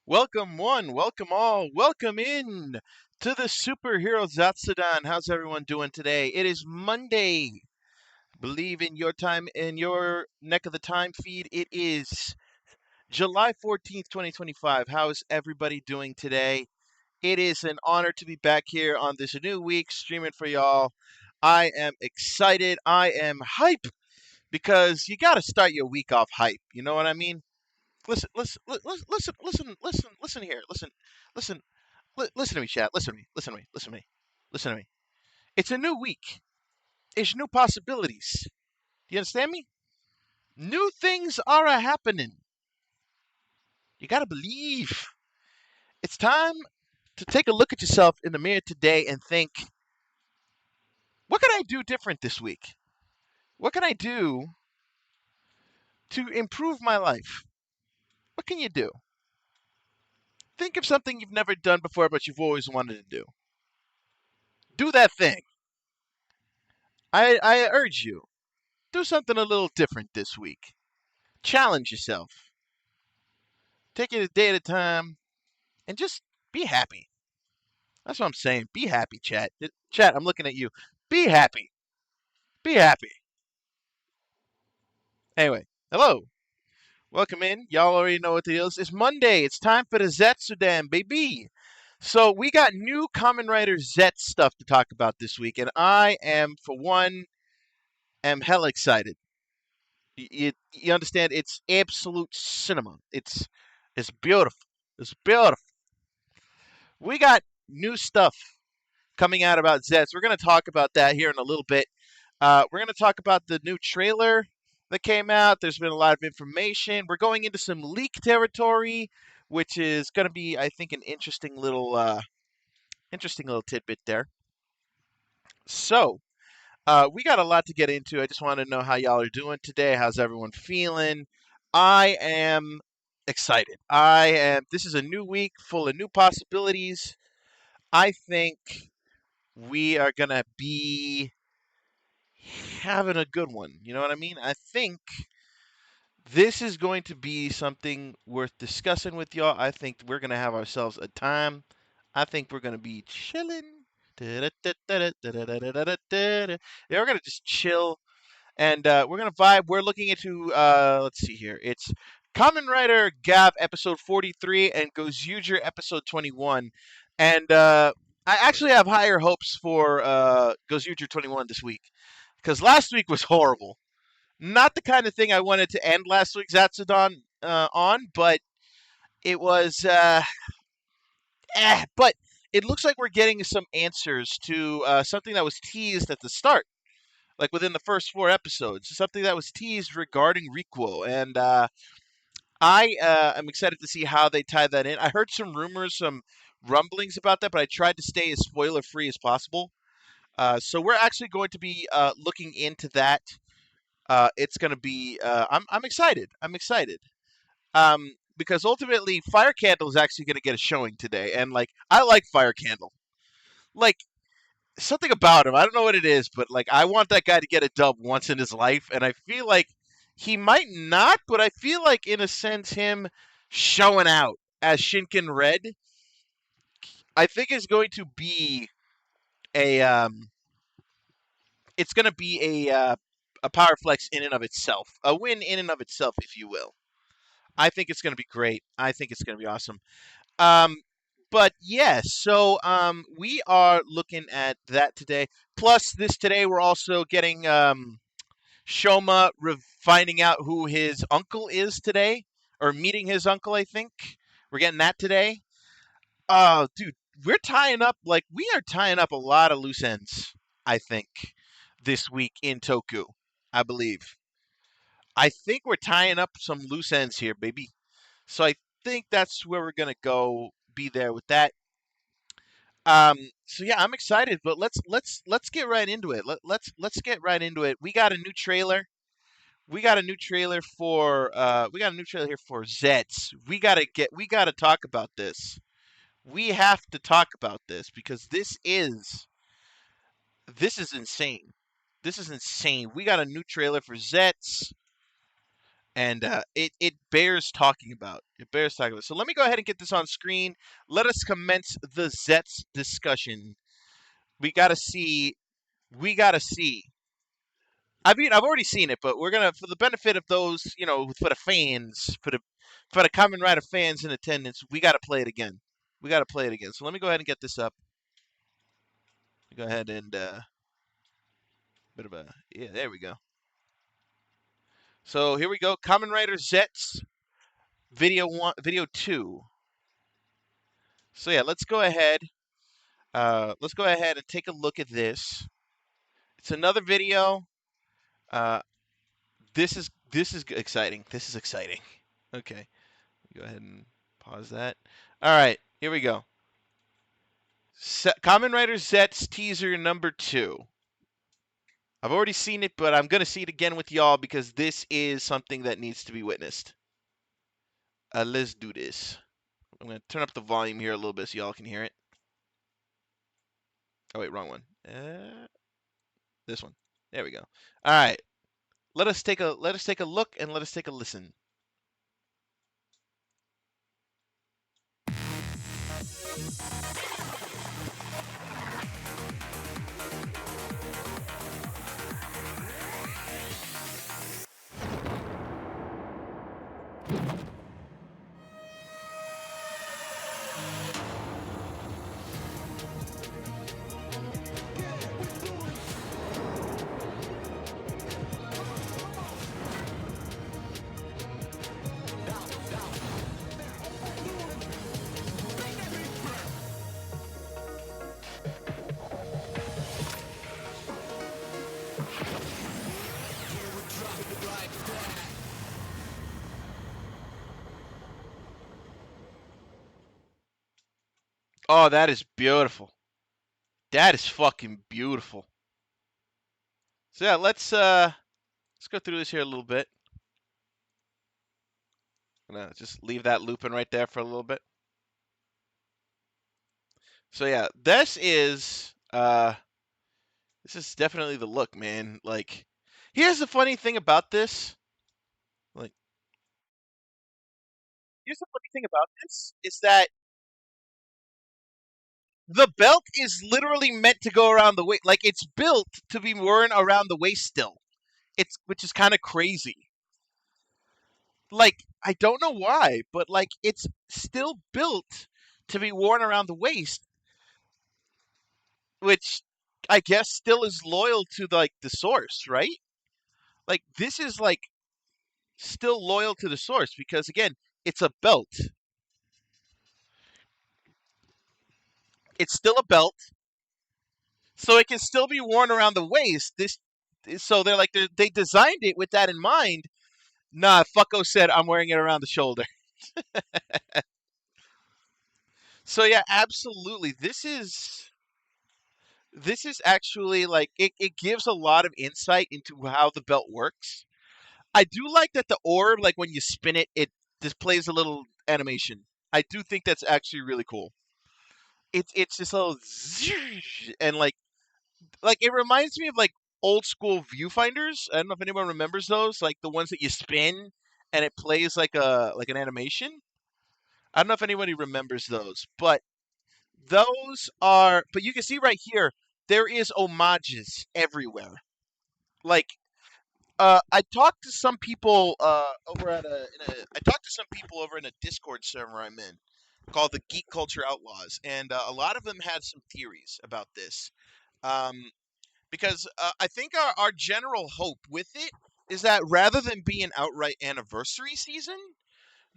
Welcome one, welcome all, welcome in to the superhero Zatsudan. How's everyone doing today? It is Monday. Believe in your time, in your neck of the time feed. It is July 14th, 2025. How is everybody doing today? It is an honor to be back here on this new week streaming for y'all. I am excited. I am hype because you got to start your week off hype. You know what I mean? Listen here. Listen, listen to me, chat. Listen to me. It's a new week. It's new possibilities. Do you understand me? New things are a happening. You gotta believe. It's time to take a look at yourself in the mirror today and think, what can I do different this week? What can I do to improve my life? What can you do? Think of something you've never done before, but you've always wanted to do. Do that thing. I urge you, do something a little different this week. Challenge yourself. Take it a day at a time and just be happy. That's what I'm saying. Be happy, chat. Chat, I'm looking at you. Be happy. Be happy. Anyway, hello. Welcome in. Y'all already know what it is. It's Monday. It's time for the Zatsudan, baby. So we got new Common Writer Zet stuff to talk about this week, and I am, for one, am hella excited. You understand? It's absolute cinema. It's beautiful. It's beautiful. We got new stuff coming out about Zets. We're going to talk about that here in a little bit. We're going to talk about the new trailer that came out. There's been a lot of information. We're going into some leak territory, which is going to be, I think, an interesting little tidbit there. So, we got a lot to get into. I just want to know how y'all are doing today. How's everyone feeling? I am excited. I am. This is a new week full of new possibilities. I think we are gonna be having a good one. You know what I mean? I think this is going to be something worth discussing with y'all. I think we're gonna have ourselves a time. I think we're gonna be chilling. Yeah, we're gonna just chill and we're gonna vibe. We're looking into let's see here. It's Common Writer Gav episode 43 and Gozuger episode 21, and I actually have higher hopes for Gozuger 21 this week because last week was horrible. Not the kind of thing I wanted to end last week's Zatsudan on, but it was but it looks like we're getting some answers to something that was teased at the start, like within the first four episodes, something that was teased regarding Requel, and I am excited to see how they tie that in. I heard some rumors, some rumblings about that, but I tried to stay as spoiler free as possible. So we're actually going to be looking into that. It's going to be. I'm excited. I'm excited. Because ultimately, Fire Candle is actually going to get a showing today, and like I like Fire Candle. Like something about him. I don't know what it is, but like I want that guy to get a dub once in his life, and I feel like he might not, but I feel like in a sense him showing out as Shinken Red, I think is going to be a it's going to be a power flex in and of itself, a win in and of itself, if you will. I think it's going to be great. I think it's going to be awesome. Um, but yes, so we are looking at that today. Plus, this today we're also getting Shoma finding out who his uncle is today, or meeting his uncle. I think we're getting that today. Oh, dude, we are tying up a lot of loose ends. I think this week in Toku, I believe. I think we're tying up some loose ends here, baby. So I think that's where we're gonna go. Be there with that. So yeah, I'm excited, but let's get right into it. Let's get right into it. We got a new trailer. We got a new trailer here for Zets. We gotta talk about this. We have to talk about this because this is insane. This is insane. We got a new trailer for Zets, and it bears talking about. It bears talking about. So let me go ahead and get this on screen. Let us commence the ZETZ discussion. We gotta see. We gotta see. I mean, I've already seen it, but we're gonna, for the benefit of those, for the fans, for the Kamen Rider fans in attendance, we gotta play it again. We gotta play it again. So let me go ahead and get this up. Go ahead and bit of a yeah. There we go. So here we go. Kamen Rider ZETZ video 1, video 2. So yeah, let's go ahead. Let's go ahead and take a look at this. It's another video. Uh, this is exciting. This is exciting. Okay, go ahead and pause that. All right, here we go. Kamen Rider ZETZ teaser number 2. I've already seen it, but I'm gonna see it again with y'all because this is something that needs to be witnessed. Let's do this. I'm gonna turn up the volume here a little bit so y'all can hear it. Oh wait, wrong one. This one. There we go. All right. Let us take a look and let us take a listen. Oh, that is beautiful. That is fucking beautiful. So yeah, let's go through this here a little bit. I'm gonna just leave that looping right there for a little bit. So yeah, this is definitely the look, man. Like, here's the funny thing about this. Like, here's the funny thing about this is that the belt is literally meant to go around the waist. Like, it's built to be worn around the waist still. Which is kind of crazy. Like, I don't know why, but like it's still built to be worn around the waist, which I guess still is loyal to like the source, right? Like this is like still loyal to the source because again, it's a belt. It's still a belt, so it can still be worn around the waist. So they designed it with that in mind. Nah, Fucko said I'm wearing it around the shoulder. So yeah, absolutely. This is actually like it gives a lot of insight into how the belt works. I do like that the orb, like when you spin it, it displays a little animation. I do think that's actually really cool. It's just a little zzzz, and like it reminds me of like old school viewfinders. I don't know if anyone remembers those, like the ones that you spin and it plays like an animation. I don't know if anybody remembers those, but but you can see right here there is homages everywhere. Like I talked to some people I talked to some people over in a Discord server I'm in called the Geek Culture Outlaws, and a lot of them had some theories about this. Um, because I think our general hope with it is that rather than be an outright anniversary season,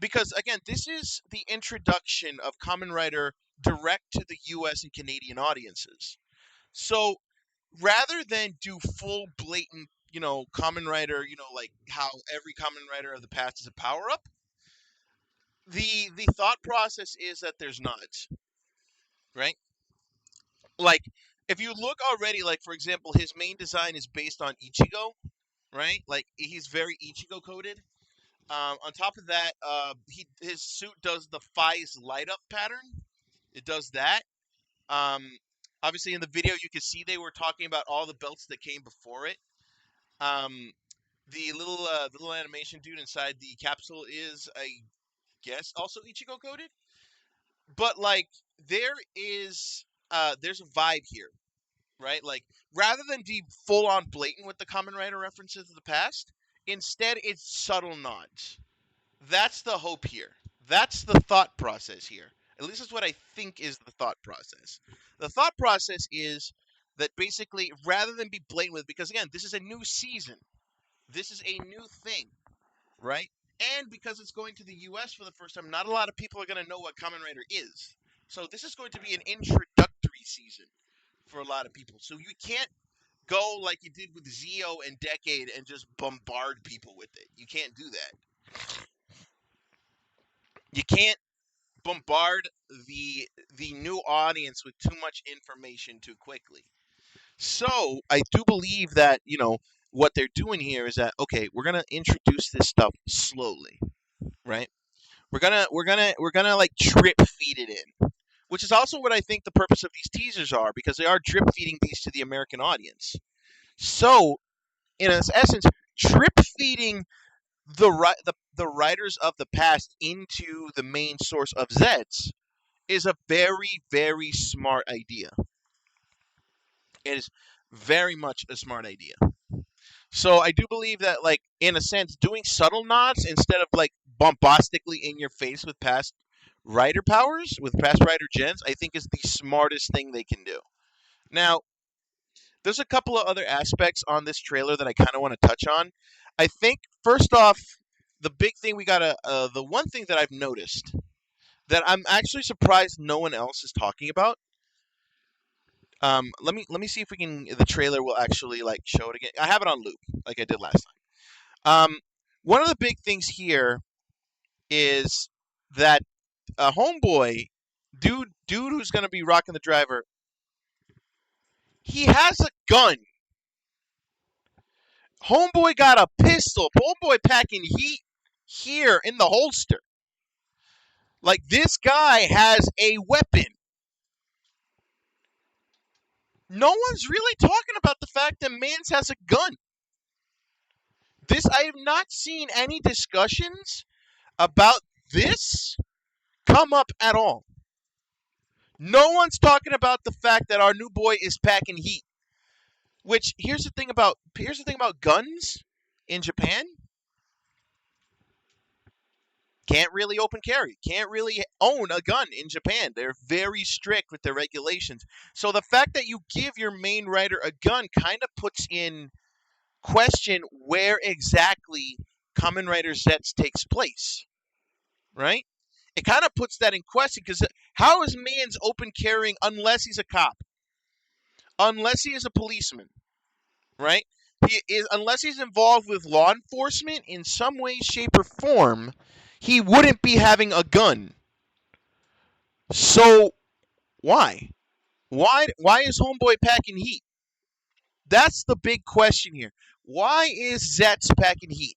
because again, this is the introduction of Kamen Rider direct to the U.S. and Canadian audiences. So rather than do full blatant, Kamen Rider, like how every Kamen Rider of the past is a power up, the thought process is that there's not, right? Like if you look already, like for example, his main design is based on Ichigo, right? Like he's very Ichigo coded. On top of that, his suit does the Fi's light up pattern. It does that. Um, Obviously, in the video, you can see they were talking about all the belts that came before it. Um, the little animation dude inside the capsule is, I guess, also Ichigo coded. But like there's a vibe here, right? Like rather than be full on blatant with the Kamen Rider references of the past, instead it's subtle nods. That's the hope here. That's the thought process here. At least that's what I think is the thought process. The thought process is that basically, rather than be blatant with, because again, this is a new season, this is a new thing, right? And because it's going to the U.S. for the first time, not a lot of people are going to know what Kamen Rider is. So this is going to be an introductory season for a lot of people. So you can't go like you did with Zeo and Decade and just bombard people with it. You can't do that. You can't bombard the new audience with too much information too quickly. So I do believe that what they're doing here is that okay, we're gonna introduce this stuff slowly, right? We're gonna like drip feed it in, which is also what I think the purpose of these teasers are because they are drip feeding these to the American audience. So in its essence, drip feeding the writers of the past into the main source of Zets is a very, very smart idea. It is very much a smart idea. So I do believe that, like, in a sense, doing subtle nods instead of like bombastically in your face with past writer powers, with past writer gens, I think is the smartest thing they can do. Now, there's a couple of other aspects on this trailer that I kind of want to touch on. I think first off, the big thing the one thing that I've noticed that I'm actually surprised no one else is talking about. Let me see if we can. The trailer will actually like show it again. I have it on loop, like I did last time. One of the big things here is that a homeboy, dude who's gonna be rocking the driver, he has a gun. Homeboy got a pistol. Homeboy packing heat here in the holster. Like this guy has a weapon. No one's really talking about the fact that Mans has a gun. I have not seen any discussions about this come up at all. No one's talking about the fact that our new boy is packing heat. Which here's the thing about guns in Japan. Can't really open carry. Can't really own a gun in Japan. They're very strict with their regulations. So the fact that you give your main writer a gun kind of puts in question where exactly Kamen Rider Zets takes place, right? It kind of puts that in question because how is Man's open carrying unless he's a cop, unless he is a policeman, right? He is unless he's involved with law enforcement in some way, shape, or form. He wouldn't be having a gun. So why? Why is Homeboy packing heat? That's the big question here. Why is Zets packing heat?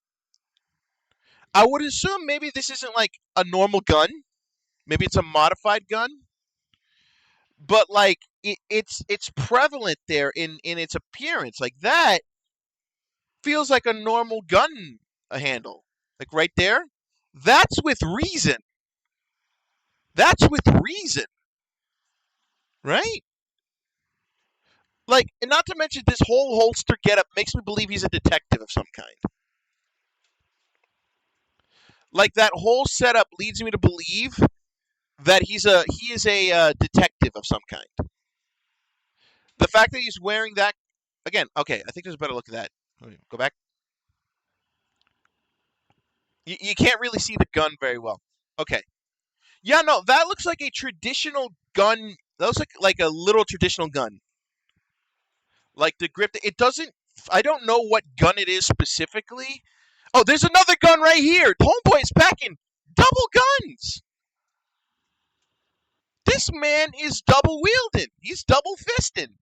I would assume maybe this isn't like a normal gun. Maybe it's a modified gun. But like it's prevalent there in its appearance. Like that feels like a normal gun handle. Like right there. That's with reason. That's with reason. Right? Like, and not to mention this whole holster getup makes me believe he's a detective of some kind. Like that whole setup leads me to believe that he is a detective of some kind. The fact that he's wearing that again, okay, I think there's a better look at that. Go back. You can't really see the gun very well. Okay. Yeah, no, that looks like a traditional gun. That looks like a little traditional gun. Like the grip. It doesn't. I don't know what gun it is specifically. Oh, there's another gun right here. Homeboy's packing double guns. This man is double wielding. He's double fisting.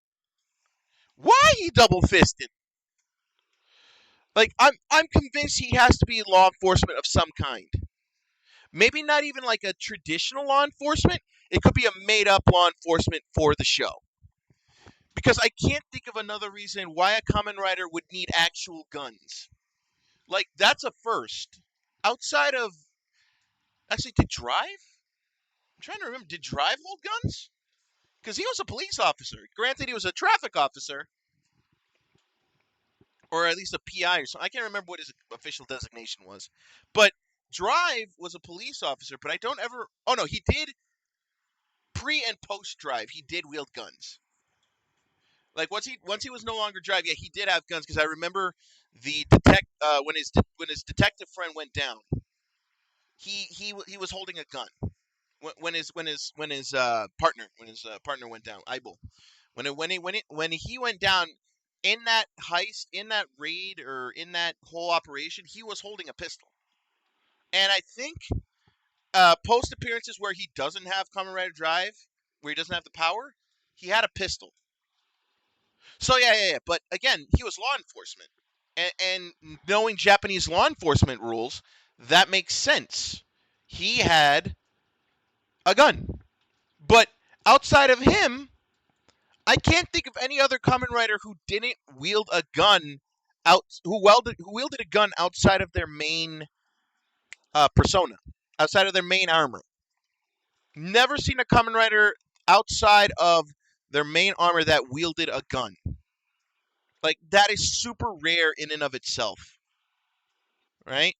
Why he double fisting? Like I'm convinced he has to be law enforcement of some kind. Maybe not even like a traditional law enforcement. It could be a made up law enforcement for the show. Because I can't think of another reason why a Kamen Rider would need actual guns. Like, that's a first. Outside of, actually, did Drive? I'm trying to remember. Did Drive hold guns? Because he was a police officer. Granted, he was a traffic officer, or at least a PI or something. I can't remember what his official designation was. But Drive was a police officer, but I don't ever. Oh no, he did pre and post Drive. He did wield guns. Like once he was no longer Drive, yeah, he did have guns because I remember the when his detective friend went down, he was holding a gun when his partner went down, Eibel. When he went down in that heist, in that raid, or in that whole operation, he was holding a pistol. And I think post appearances where he doesn't have Kamen Rider Drive, where he doesn't have the power, he had a pistol. So yeah. But again, he was law enforcement, and knowing Japanese law enforcement rules, that makes sense. He had a gun, but outside of him, I can't think of any other Kamen Rider who didn't wield a gun who wielded a gun outside of their main persona, outside of their main armor. Never seen a Kamen Rider outside of their main armor that wielded a gun. Like, that is super rare in and of itself, right?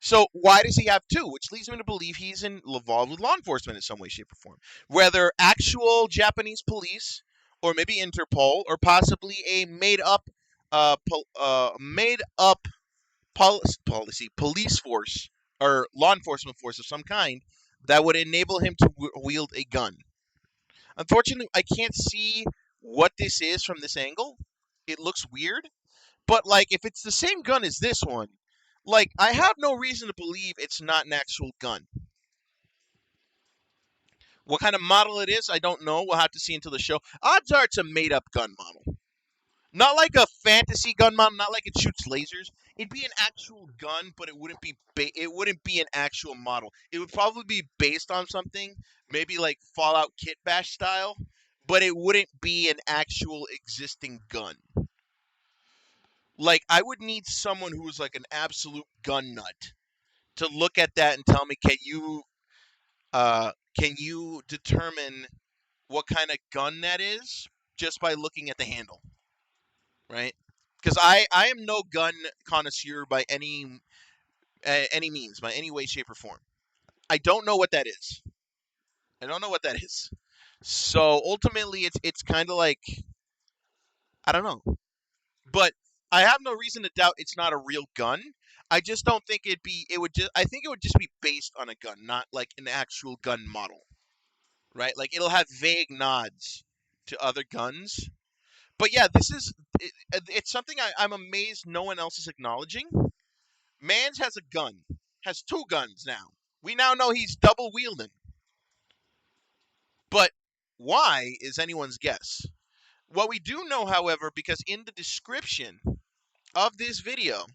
So why does he have two? Which leads me to believe he's involved with law enforcement in some way, shape, or form. Whether actual Japanese police, or maybe Interpol, or possibly a made up police force or law enforcement force of some kind that would enable him to wield a gun. Unfortunately, I can't see what this is from this angle. It looks weird, but like if it's the same gun as this one, like I have no reason to believe it's not an actual gun. What kind of model it is, I don't know. We'll have to see until the show. Odds are it's a made-up gun model. Not like a fantasy gun model, not like it shoots lasers. It'd be an actual gun, but it wouldn't be an actual model. It would probably be based on something, maybe like Fallout Kit Bash style, but it wouldn't be an actual existing gun. Like, I would need someone who's like an absolute gun nut to look at that and tell me, can you determine what kind of gun that is just by looking at the handle, right? Because I am no gun connoisseur by any means, by any way, shape, or form. I don't know what that is. I don't know what that is. So ultimately, it's kind of like, I don't know, but I have no reason to doubt it's not a real gun. I just don't think it'd be. It would just. I think it would just be based on a gun, not like an actual gun model, right? Like it'll have vague nods to other guns. But yeah, it's something I'm amazed no one else is acknowledging. Mans has a gun, has two guns now. We now know he's double wielding. But why is anyone's guess. What we do know, however, because in the description of this video,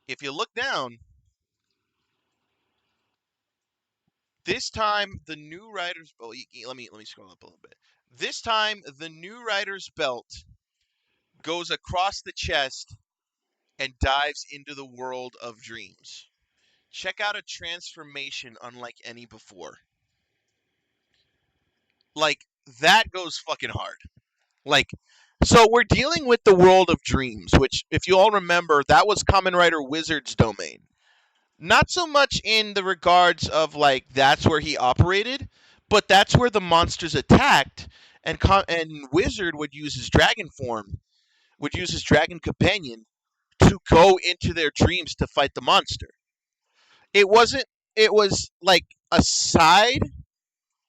if you look down, this time the new rider's. Oh, let me scroll up a little bit. This time the new rider's belt goes across the chest and dives into the world of dreams. Check out a transformation unlike any before. Like, that goes fucking hard. Like, so we're dealing with the world of dreams, which, if you all remember, that was Kamen Rider Wizard's domain. Not so much in the regards of, like, that's where he operated, but that's where the monsters attacked, and Wizard would use his dragon form, would use his dragon companion to go into their dreams to fight the monster. It wasn't, it was like a side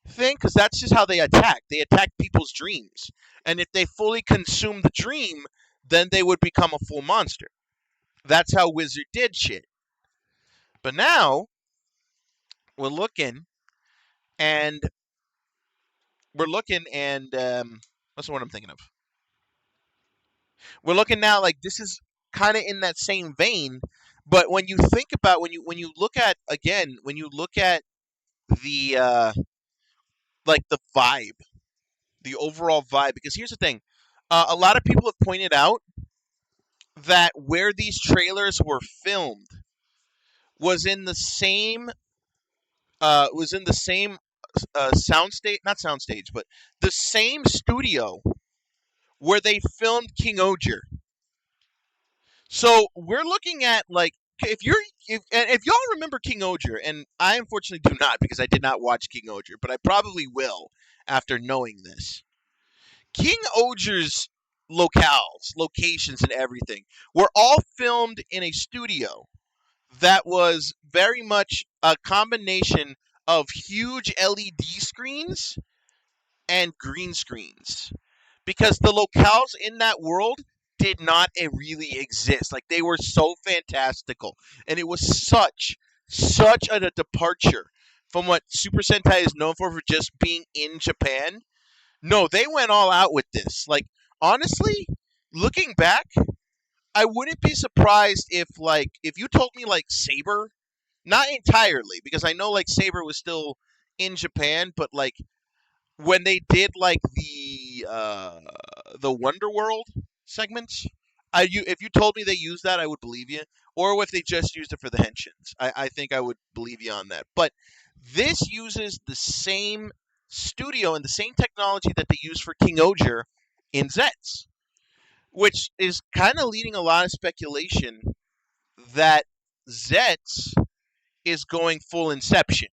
thing because that's just how they attack. They attack people's dreams. And if they fully consume the dream, then they would become a full monster. That's how Wizard did shit. But now, we're looking and that's what I'm thinking of. We're looking now like this is kind of in that same vein, but when you think about when you look at again when you look at the like the vibe, the overall vibe, because here's the thing, a lot of people have pointed out that where these trailers were filmed was in the same soundstage, not soundstage, but the same studio where they filmed King Oger. So we're looking at like if y'all remember King Oger, and I unfortunately do not because I did not watch King Oger, but I probably will after knowing this. King Oger's locations, and everything were all filmed in a studio that was very much a combination of huge LED screens and green screens because the locales in that world did not really exist. Like they were so fantastical, and it was such a departure from what Super Sentai is known for just being in Japan. No, they went all out with this. Like honestly, looking back, I wouldn't be surprised if you told me like Saber, not entirely because I know like Saber was still in Japan, but like when they did like the Wonder World segments, if you told me they used that, I would believe you. Or if they just used it for the henshins, I think I would believe you on that. But this uses the same studio and the same technology that they use for King Oger in ZETZ, which is kind of leading a lot of speculation that ZETZ is going full Inception.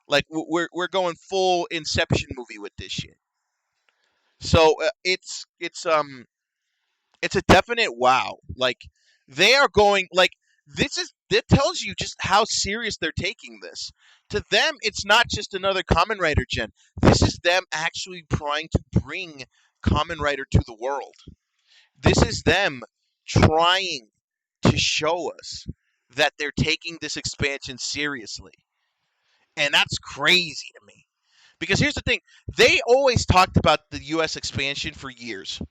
Like we're going full Inception movie with this shit. So it's a definite wow. Like they are going like that tells you just how serious they're taking this. To them, it's not just another Common Rider gen. This is them actually trying to bring Common Rider to the world. This is them trying to show us that they're taking this expansion seriously. And that's crazy to me. Because here's the thing, they always talked about the US expansion for years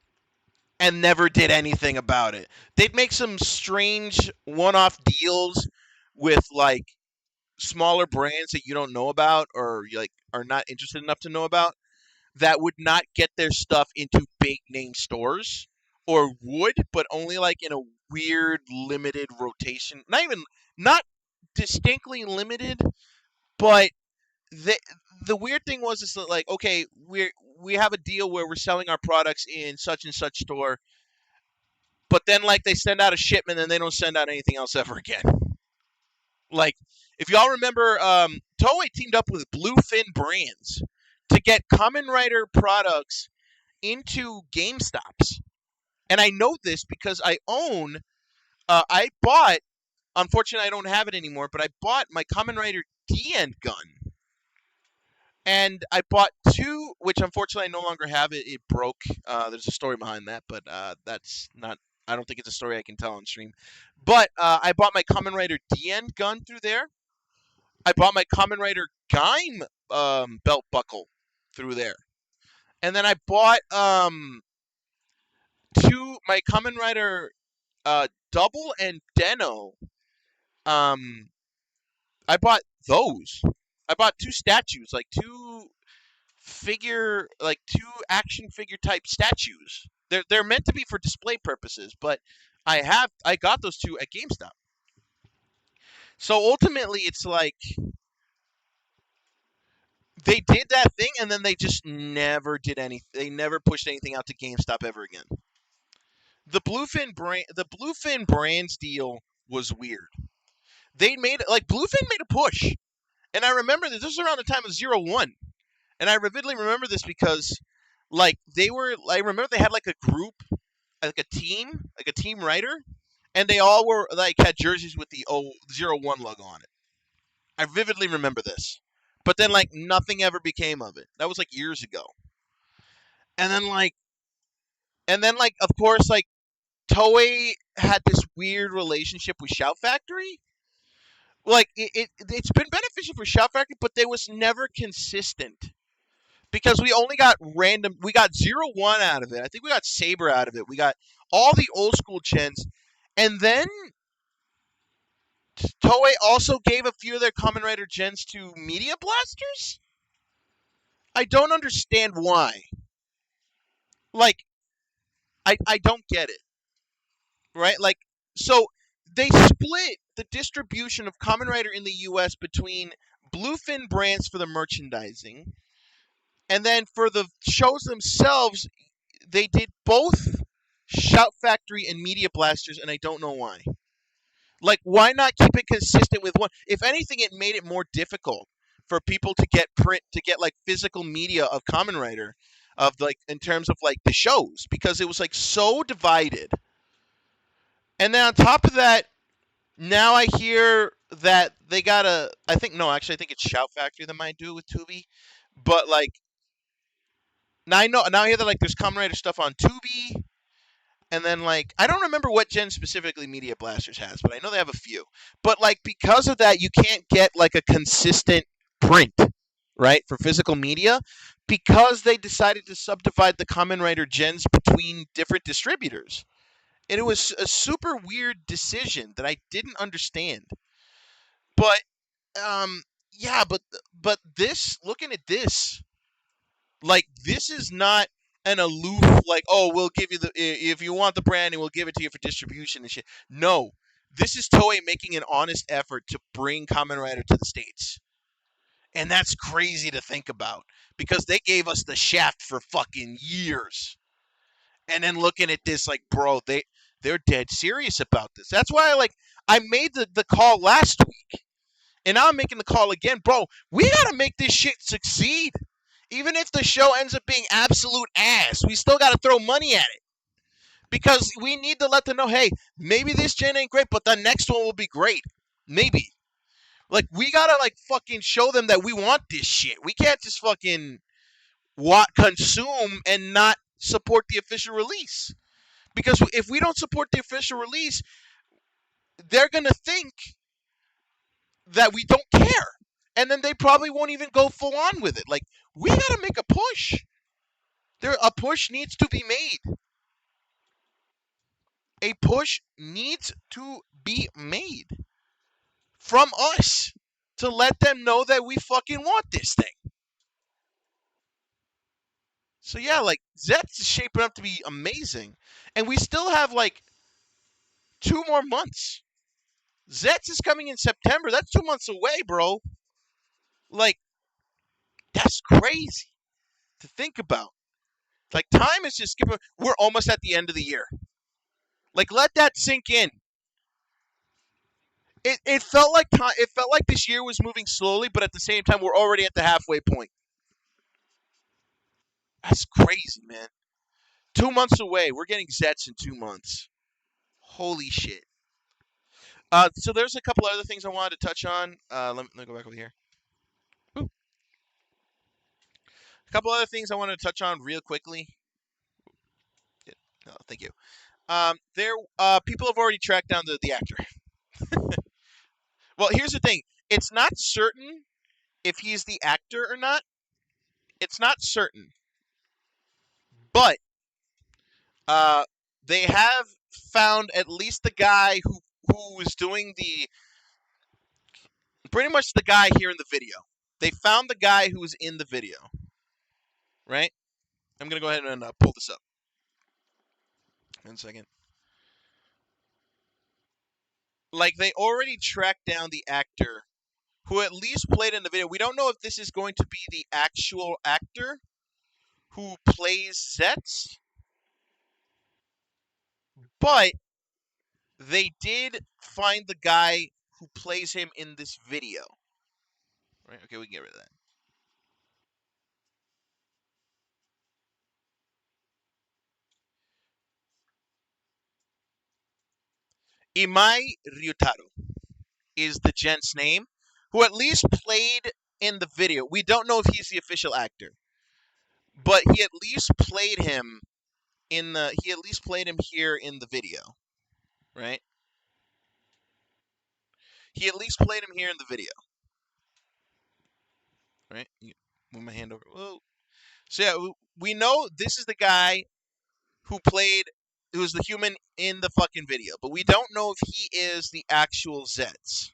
and never did anything about it. They'd make some strange one-off deals with like smaller brands that you don't know about or like are not interested enough to know about that would not get their stuff into big name stores or would, but only like in a weird limited rotation. Not distinctly limited, but the the weird thing was is that like okay, we have a deal where we're selling our products in such and such store, but then like they send out a shipment and they don't send out anything else ever again. Like if y'all remember, Toei teamed up with Bluefin Brands to get Kamen Rider products into GameStops, and I know this because I bought. Unfortunately, I don't have it anymore, but I bought my Kamen Rider D-End gun. And I bought two, which unfortunately I no longer have. It broke. There's a story behind that, but that's not. I don't think it's a story I can tell on stream. But I bought my Kamen Rider D-End gun through there. I bought my Kamen Rider Gaim belt buckle through there, and then I bought my Kamen Rider Double and Deno. Um, I bought those. I bought two statues, like two action figure type statues. They're meant to be for display purposes, but I got those two at GameStop. So ultimately, it's like they did that thing, and then they just never did anything. They never pushed anything out to GameStop ever again. The Bluefin Brands deal was weird. They made like Bluefin made a push, and I remember that this was around the time of 01. And I vividly remember this because, like, I remember they had like a group, like a team writer, and they all were like had jerseys with the 01 logo on it. I vividly remember this, but then like nothing ever became of it. That was like years ago. And then like of course like Toei had this weird relationship with Shout Factory. Like it's been beneficial for Shout Factory, but they was never consistent. Because we got 01 out of it. I think we got Saber out of it. We got all the old school gens. And then Toei also gave a few of their Kamen Rider gens to Media Blasters? I don't understand why. Like, I don't get it. right? Like, so they split the distribution of Kamen Rider in the U.S. between Bluefin brands for the merchandising, and then for the shows themselves, they did both Shout Factory and Media Blasters, and I don't know why. Like, why not keep it consistent with one? If anything, it made it more difficult for people to get like physical media of Kamen Rider, of like in terms of like the shows, because it was like so divided. And then on top of that, now I hear that they got a. I think no, actually, I think it's Shout Factory that might do it with Tubi. But like now I hear that like there's Kamen Rider stuff on Tubi, and then like I don't remember what gen specifically Media Blasters has, but I know they have a few. But like because of that, you can't get like a consistent print, right, for physical media, because they decided to subdivide the Kamen Rider gens between different distributors. And it was a super weird decision that I didn't understand. But yeah, but this, looking at this, like this is not an aloof, like, oh, we'll give you the, if you want the brand and we'll give it to you for distribution and shit. No, this is Toei making an honest effort to bring Kamen Rider to the States. And that's crazy to think about, because they gave us the Shaft for fucking years. And then looking at this, like, bro, they're dead serious about this. That's why I made the call last week. And now I'm making the call again. Bro, we gotta make this shit succeed. Even if the show ends up being absolute ass, we still gotta throw money at it. Because we need to let them know, hey, maybe this gen ain't great, but the next one will be great. Maybe. Like, we gotta, like, fucking show them that we want this shit. We can't just fucking consume and not support the official release. Because if we don't support the official release, they're gonna think that we don't care. And then they probably won't even go full on with it. Like, we gotta make a push. A push needs to be made. A push needs to be made from us to let them know that we fucking want this thing. So yeah, like ZETZ is shaping up to be amazing, and we still have like 2 more months. ZETZ is coming in September. That's 2 months away, bro. Like, that's crazy to think about. Like, time is just skipping. We're almost at the end of the year. Like, let that sink in. It felt like time. It felt like this year was moving slowly, but at the same time, we're already at the halfway point. That's crazy, man. 2 months away. We're getting ZETZ in 2 months. Holy shit. So there's a couple other things I wanted to touch on. Let me go back over here. Ooh. A couple other things I wanted to touch on real quickly. Yeah, no, thank you. People have already tracked down the actor. Well, here's the thing. It's not certain if he's the actor or not. It's not certain, but uh, they have found at least the guy who was doing the pretty much the guy here in the video. They found the guy who was in the video, right? I'm gonna go ahead and pull this up. 1 second. Like, they already tracked down the actor who at least played in the video. We don't know if this is going to be the actual actor who plays ZETZ, but they did find the guy who plays him in this video. Right? Okay, we can get rid of that. Imai Ryutaro is the gent's name, who at least played in the video. We don't know if he's the official actor, but he at least played him he at least played him here in the video, right? He at least played him here in the video, right? Move my hand over. Whoa. So yeah, we know this is the guy who's the human in the fucking video, but we don't know if he is the actual ZETZ.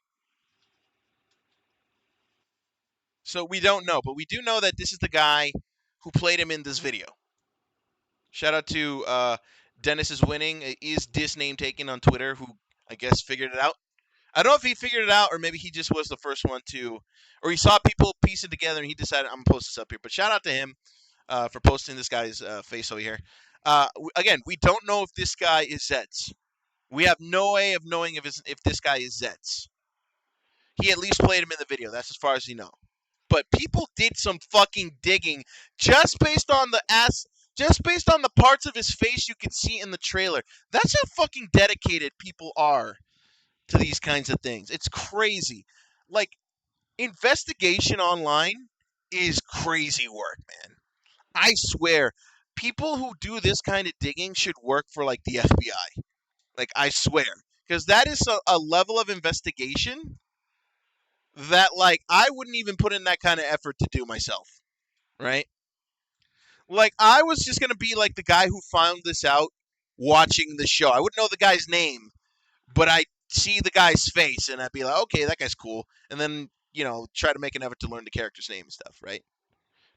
So we don't know, but we do know that this is the guy who played him in this video. Shout out to Dennis is winning. Is this name taken on Twitter? Who I guess figured it out. I don't know if he figured it out or maybe he just was the first one to, or he saw people piece it together and he decided I'm gonna post this up here. But shout out to him for posting this guy's face over here. Again, we don't know if this guy is ZEZTZ. We have no way of knowing if this guy is ZEZTZ. He at least played him in the video. That's as far as we know. But people did some fucking digging just based on just based on the parts of his face you could see in the trailer. That's how fucking dedicated people are to these kinds of things. It's crazy. Like, investigation online is crazy work, man. I swear, people who do this kind of digging should work for like the FBI. Like, I swear, because that is a level of investigation that like I wouldn't even put in that kind of effort to do myself, right? Like, I was just gonna be like the guy who found this out watching the show. I wouldn't know the guy's name, but I see the guy's face and I'd be like, okay, that guy's cool, and then try to make an effort to learn the character's name and stuff, right?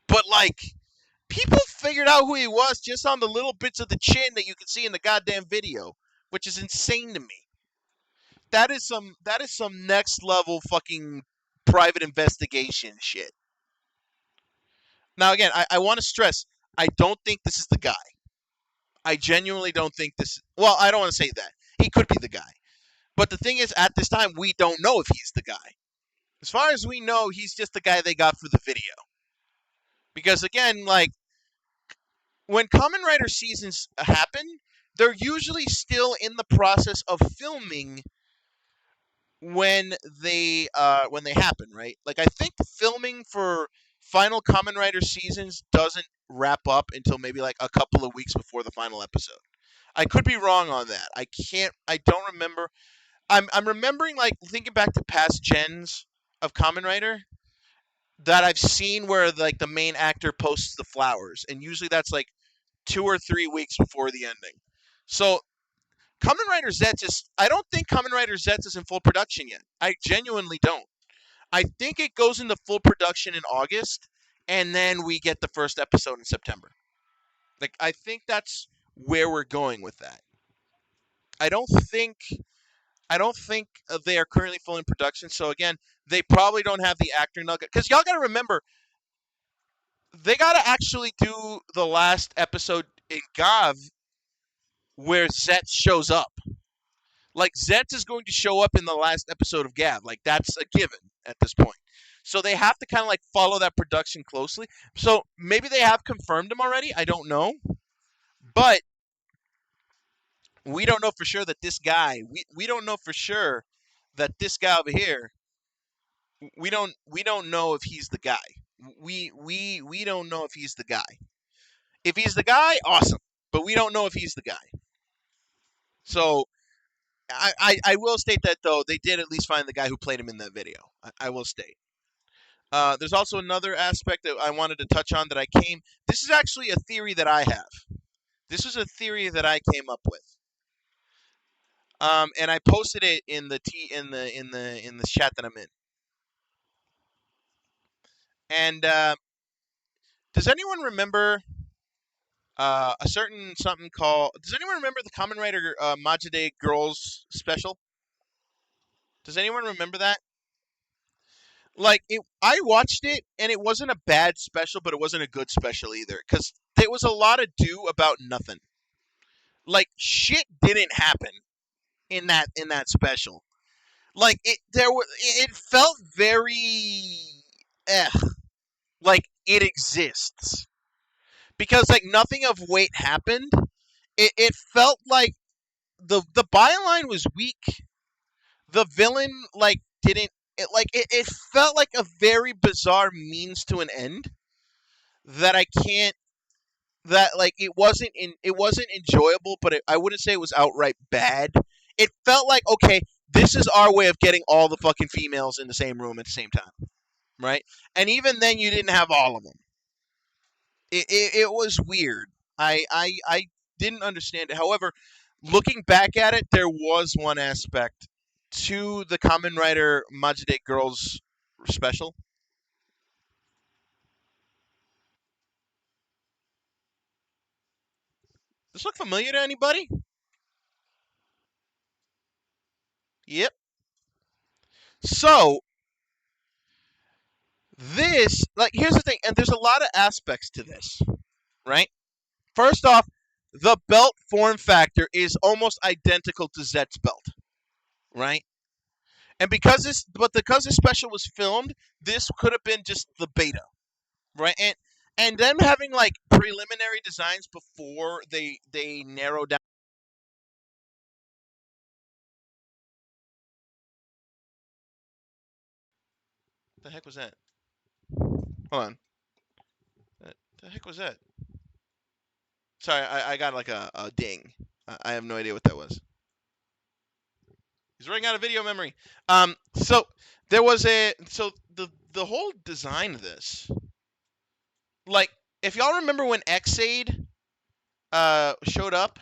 But like, people figured out who he was just on the little bits of the chin that you can see in the goddamn video, which is insane to me. That is some next level fucking private investigation shit. Now again, I want to stress, I don't think this is the guy. I genuinely don't think this. Well, I don't want to say that. He could be the guy. But the thing is, at this time, we don't know if he's the guy. As far as we know, he's just the guy they got for the video. Because again, like, when Kamen Rider seasons happen, they're usually still in the process of filming when they happen, right? Like, I think filming for final Kamen Rider seasons doesn't wrap up until maybe like a couple of weeks before the final episode. I could be wrong on that. I don't remember. I'm remembering, like, thinking back to past gens of Kamen Rider that I've seen where like the main actor posts the flowers, and usually that's like 2 or 3 weeks before the ending. So Kamen Rider ZETZ I don't think Kamen Rider ZETZ is in full production yet. I genuinely don't. I think it goes into full production in August, and then we get the first episode in September. Like, I think that's where we're going with that. I don't think I don't think they are currently full in production. So again, they probably don't have the actor nugget, because y'all got to remember they got to actually do the last episode in Gav where Zet shows up. Like, Zet is going to show up in the last episode of Gav. Like, that's a given at this point. So they have to kind of like follow that production closely. So maybe they have confirmed him already. I don't know. But we don't know for sure that this guy, we don't know for sure that this guy over here, we don't know if he's the guy. We don't know if he's the guy. If he's the guy, awesome. But we don't know if he's the guy. So I will state that though they did at least find the guy who played him in that video. I will state. There's also another aspect that I wanted to touch on that I came. This is actually a theory that I have. This is a theory that I came up with. And I posted it in the chat that I'm in. And does anyone remember a certain something called? Does anyone remember the Kamen Rider Majide Girls special? Does anyone remember that? Like, I watched it and it wasn't a bad special, but it wasn't a good special either, because there was a lot of do about nothing. Like, shit didn't happen in that special. Like, it felt very like it exists, because like nothing of weight happened. It felt like the byline was weak. The villain like didn't it felt like a very bizarre means to an end that I can't that like it wasn't enjoyable, but I wouldn't say it was outright bad. It felt like, okay, this is our way of getting all the fucking females in the same room at the same time, right? And even then, you didn't have all of them. It was weird. I didn't understand it. However, looking back at it, there was one aspect to the Kamen Rider Majide Girls special. This look familiar to anybody? Yep. So this, like, here's the thing, and there's a lot of aspects to this, right? First off, the belt form factor is almost identical to Zet's belt, right? And because this special was filmed, this could have been just the beta, right? And them having like preliminary designs before they narrow down. What the heck was that? Hold on. What the heck was that? Sorry, I got like a ding. I have no idea what that was. He's running out of video memory. So there was the whole design of this, like, if y'all remember when Xaid showed up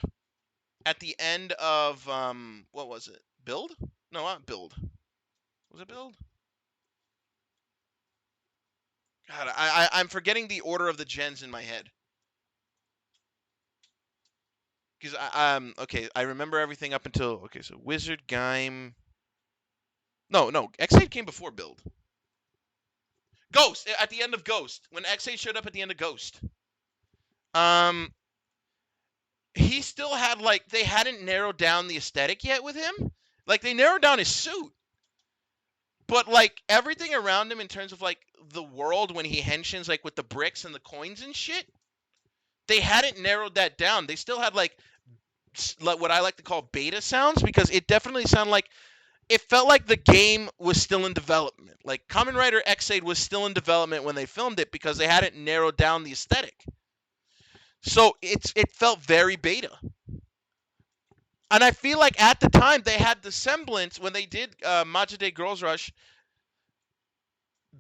at the end of what was it? Build? No, not Build. Was it Build? God, I'm forgetting the order of the gens in my head. Because okay, I remember everything up until, okay, so Wizard, Gaim. No, Xaid came before Build. Ghost at the end of Ghost, when Xaid showed up at the end of Ghost. Um, he still had, like, they hadn't narrowed down the aesthetic yet with him. Like, they narrowed down his suit, but like everything around him in terms of like the world when he henshins, like with the bricks and the coins and shit, they hadn't narrowed that down. They still had like what I like to call beta sounds, because it definitely sounded like it felt like the game was still in development. Like Kamen Rider Xaid was still in development when they filmed it because they hadn't narrowed down the aesthetic. So it felt very beta. And I feel like at the time they had the semblance when they did Majide Girls Rush.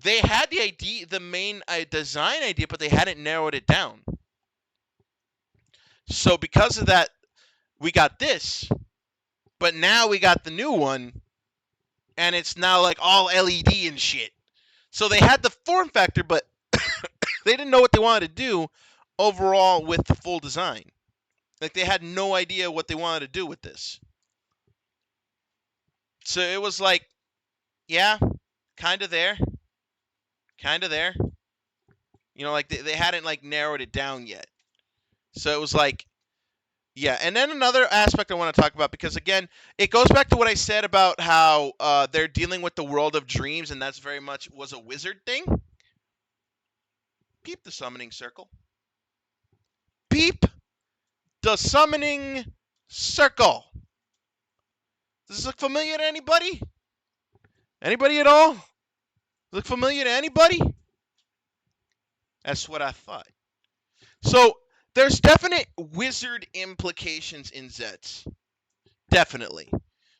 They had the idea, the main design idea, but they hadn't narrowed it down. So because of that, we got this. But now we got the new one, and it's now like all LED and shit. So they had the form factor, but they didn't know what they wanted to do overall with the full design. Like, they had no idea what they wanted to do with this. So it was like, yeah, kind of there. Kind of there. You know, like they hadn't like narrowed it down yet. So it was like, yeah. And then another aspect I want to talk about, because again, it goes back to what I said about how they're dealing with the world of dreams, and that's very much was a wizard thing. Peep the summoning circle. Peep the summoning circle. Does this look familiar to anybody? Anybody at all? Look familiar to anybody? That's what I thought. So there's definite wizard implications in ZEZTZ. Definitely.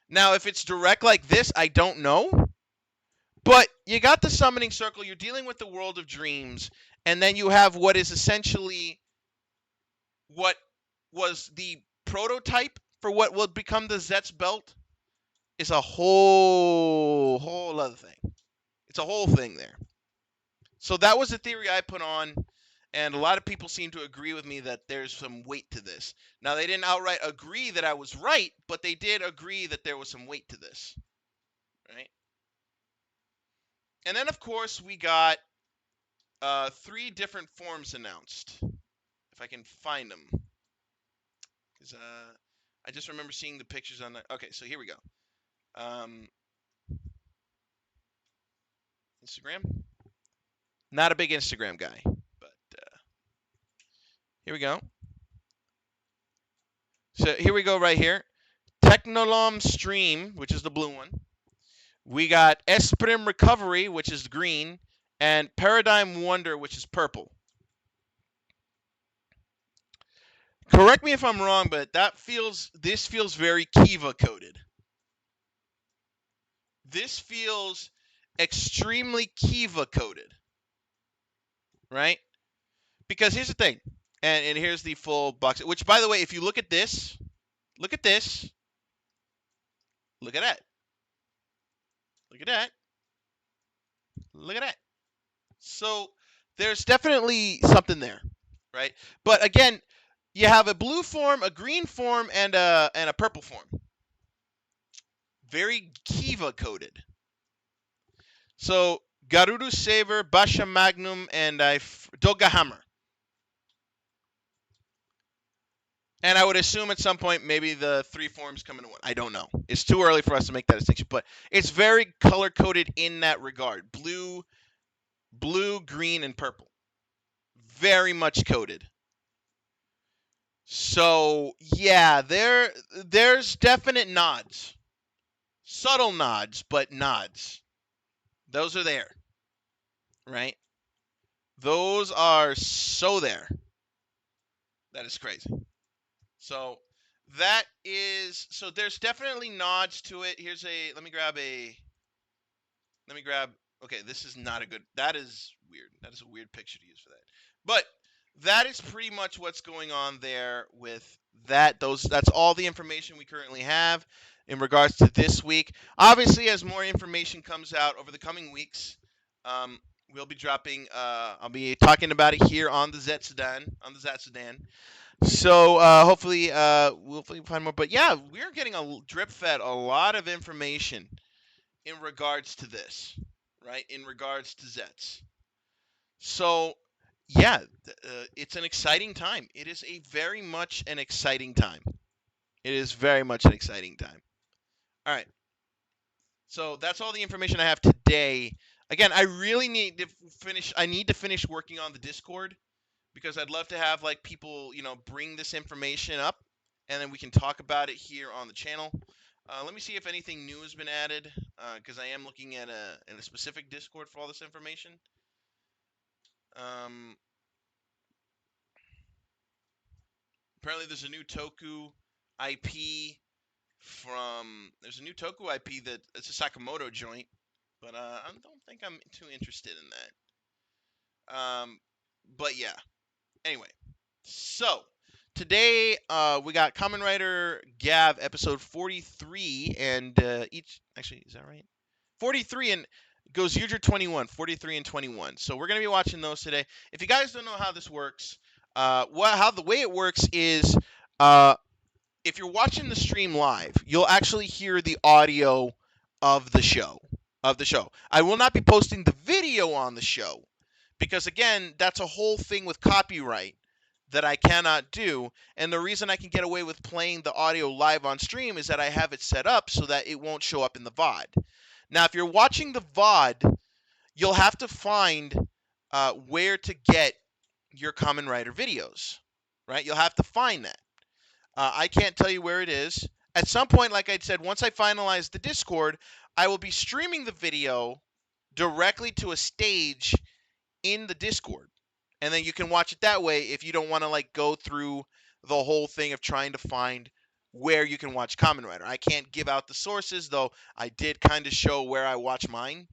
Now, if it's direct like this, I don't know. But you got the summoning circle, you're dealing with the world of dreams, and then you have what is essentially what was the prototype for what will become the ZETZ belt. Is a whole other thing. It's a whole thing there. So that was the theory I put on, and a lot of people seem to agree with me that there's some weight to this. Now, they didn't outright agree that I was right, but they did agree that there was some weight to this, right? And then, of course, we got 3 different forms announced, if I can find them, because I just remember seeing the pictures on that. Okay, so here we go. Instagram. Not a big Instagram guy, but here we go. So here we go right here. Technolom Stream, which is the blue one. We got Esprim Recovery, which is green, and Paradigm Wonder, which is purple. Correct me if I'm wrong, but this feels very Kiva coded. This feels extremely Kiva coded, right? Because here's the thing, and here's the full box. Which, by the way, if you look at this, look at this, look at that, look at that, look at that. So there's definitely something there, right? But again, You have a blue form, a green form, and a purple form. Very Kiva coded. So Garudu Saber, Basha Magnum, and Doga Hammer. And I would assume at some point maybe the three forms come into one. I don't know. It's too early for us to make that distinction, but it's very color coded in that regard. Blue, green, and purple. Very much coded. So yeah, there's definite nods. Subtle nods, but nods. Those are there. Right? Those are so there. That is crazy. So there's definitely nods to it. Let me grab, okay, this is not a good, that is weird. That is a weird picture to use for that. But that is pretty much what's going on there with that. That's all the information we currently have in regards to this week. Obviously, as more information comes out over the coming weeks, we'll be dropping, I'll be talking about it here on the Zatsudan. So hopefully we'll find more. But yeah, we're getting drip fed a lot of information in regards to this, right? In regards to Zets. So yeah, it's an exciting time. It is a very much an exciting time. It is very much an exciting time. All right. So that's all the information I have today. Again, I really need to finish. I need to finish working on the Discord, because I'd love to have like people, bring this information up, and then we can talk about it here on the channel. Let me see if anything new has been added, because I am looking at a specific Discord for all this information. Apparently, there's a new Toku IP there's a new Toku IP that it's a Sakamoto joint, but I don't think I'm too interested in that. But yeah. Anyway, so today we got Kamen Rider Gav episode 43, and actually, is that right? 43 and goes User 21, 43 and 21. So we're gonna be watching those today. If you guys don't know how this works, how the way it works is, if you're watching the stream live, you'll actually hear the audio of the show. I will not be posting the video on the show, because again, that's a whole thing with copyright that I cannot do. And the reason I can get away with playing the audio live on stream is that I have it set up so that it won't show up in the VOD. Now, if you're watching the VOD, you'll have to find where to get your Kamen Rider videos, right? You'll have to find that. I can't tell you where it is. At some point, like I said, once I finalize the Discord, I will be streaming the video directly to a stage in the Discord. And then you can watch it that way if you don't want to like go through the whole thing of trying to find where you can watch Kamen Rider. I can't give out the sources, though I did kind of show where I watch mine.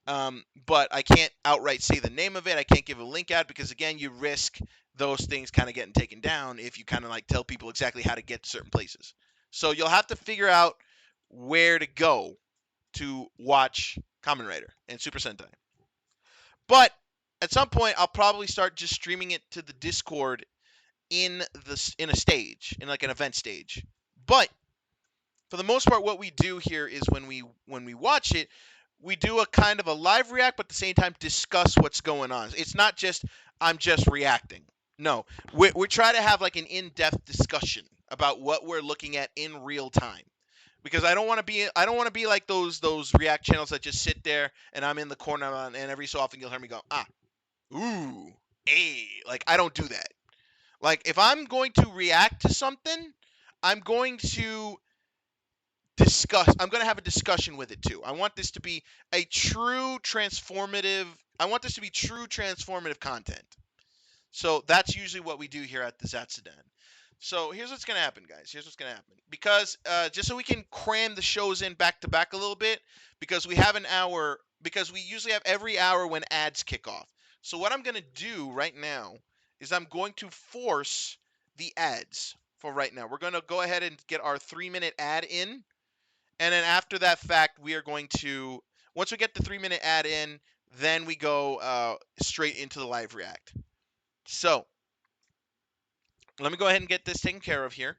But I can't outright say the name of it. I can't give a link out, because again, you risk those things kind of getting taken down if you kind of like tell people exactly how to get to certain places. So you'll have to figure out where to go to watch Kamen Rider and Super Sentai. But at some point, I'll probably start just streaming it to the Discord in a stage, in like an event stage. But for the most part, what we do here is when we watch it, we do a kind of a live react, but at the same time discuss what's going on. It's not just I'm just reacting. No, we try to have like an in-depth discussion about what we're looking at in real time. Because I don't want to be like those react channels that just sit there and I'm in the corner, and every so often you'll hear me go, ooh, hey, like I don't do that. Like if I'm going to react to something, I'm going to I'm going to have a discussion with it too. I want this to be true transformative content. So that's usually what we do here at the Zatsudan. So here's what's going to happen, guys. Here's what's going to happen. Because just so we can cram the shows in back to back a little bit, because we have an hour, because we usually have every hour when ads kick off. So what I'm going to do right now is I'm going to force the ads for right now. We're going to go ahead and get our 3-minute ad in. And then after that fact, we are going to, once we get the 3-minute ad in, then we go straight into the live react. So let me go ahead and get this taken care of here.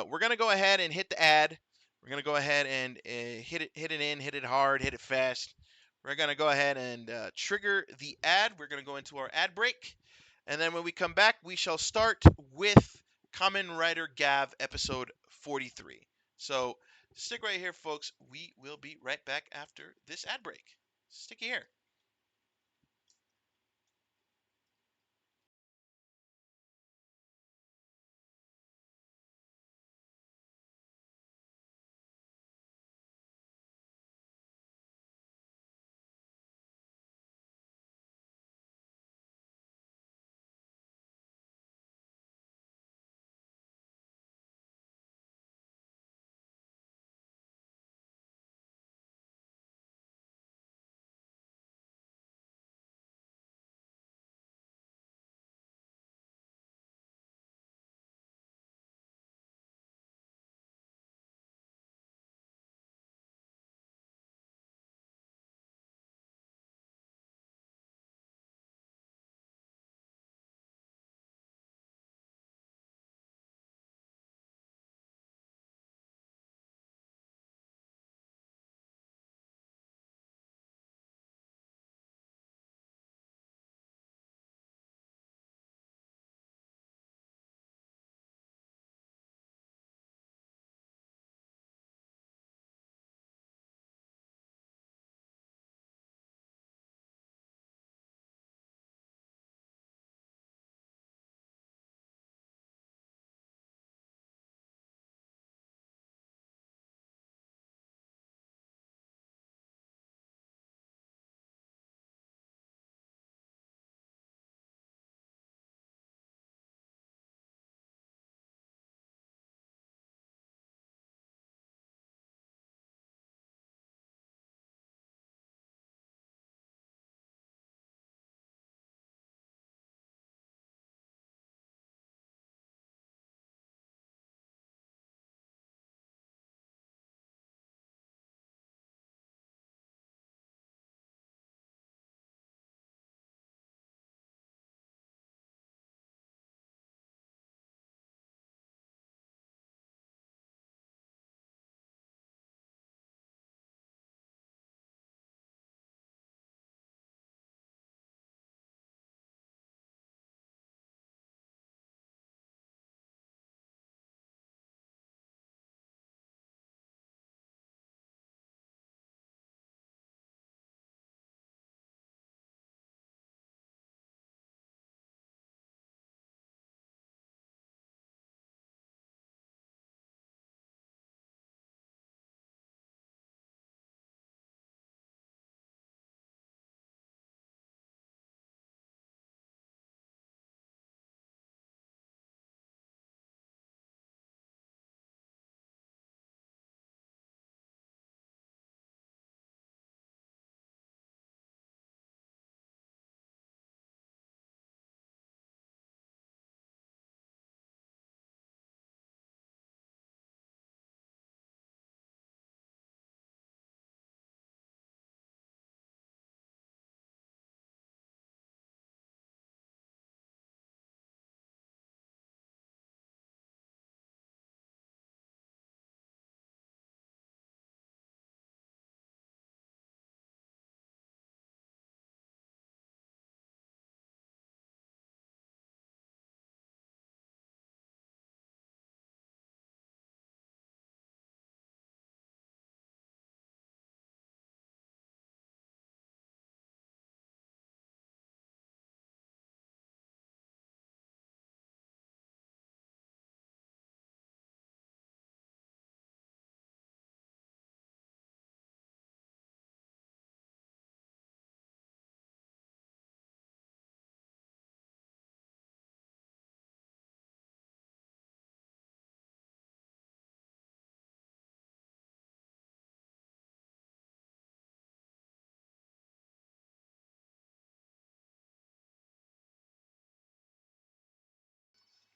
We're gonna go ahead and hit the ad. We're gonna go ahead and hit it hard, hit it fast. We're gonna go ahead and trigger the ad. We're gonna go into our ad break, and then when we come back, we shall start with Common Writer Gav episode 43. So stick right here, folks. We will be right back after this ad break. Stick here.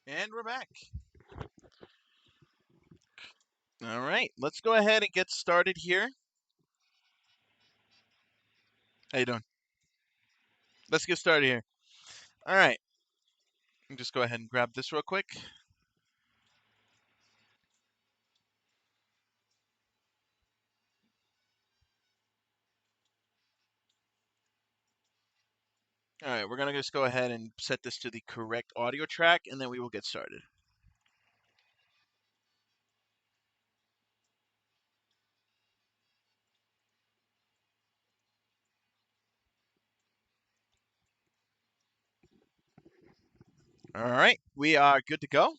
And we're back. All right, let's go ahead and get started here. How you doing? Let's get started here. All right. Just go ahead and grab this real quick. All right, we're gonna just go ahead and set this to the correct audio track, and then we will get started. All right, we are good to go.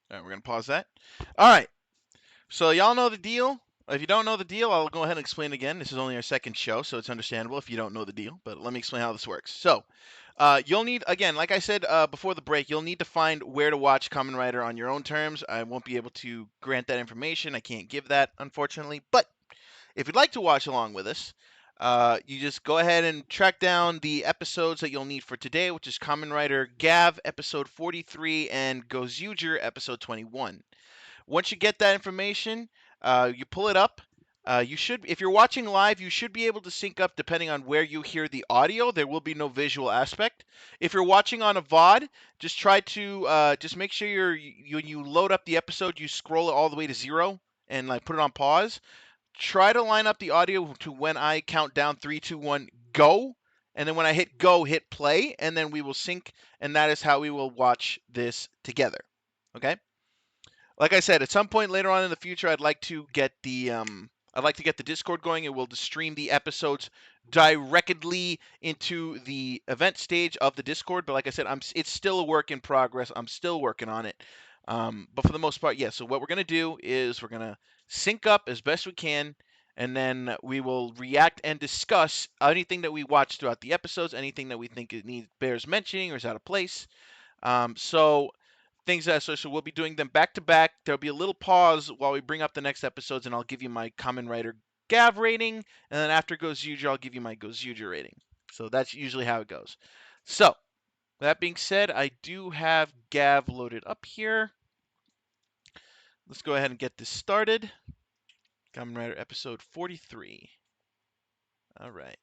All right, we're gonna pause that. All right, so y'all know the deal. If you don't know the deal, I'll go ahead and explain again. This is only our second show, so it's understandable if you don't know the deal. But let me explain how this works. So, you'll need, again, like I said before the break, you'll need to find where to watch Kamen Rider on your own terms. I won't be able to grant that information. I can't give that, unfortunately. But if you'd like to watch along with us, you just go ahead and track down the episodes that you'll need for today, which is Kamen Rider Gav episode 43 and Gozuger episode 21. Once you get that information, you pull it up. You should, if you're watching live, you should be able to sync up depending on where you hear the audio. There will be no visual aspect. If you're watching on a VOD, just try to just make sure you load up the episode, you scroll it all the way to 0 and like put it on pause. Try to line up the audio to when I count down 3, 2, 1, go. And then when I hit go, hit play, and then we will sync, and that is how we will watch this together. Okay? Like I said, at some point later on in the future, I'd like to get the Discord going, and we'll just stream the episodes directly into the event stage of the Discord. But like I said, it's still a work in progress. I'm still working on it. But for the most part, yeah. So what we're gonna do is we're gonna sync up as best we can, and then we will react and discuss anything that we watch throughout the episodes, anything that we think it needs bears mentioning or is out of place. So things that so we'll be doing them back to back. There'll be a little pause while we bring up the next episodes, and I'll give you my Kamen Rider Gav rating, and then after Gozuger, I'll give you my Gozuger rating. So that's usually how it goes. So with that being said, I do have Gav loaded up here. Let's go ahead and get this started. Kamen Rider episode 43. All right.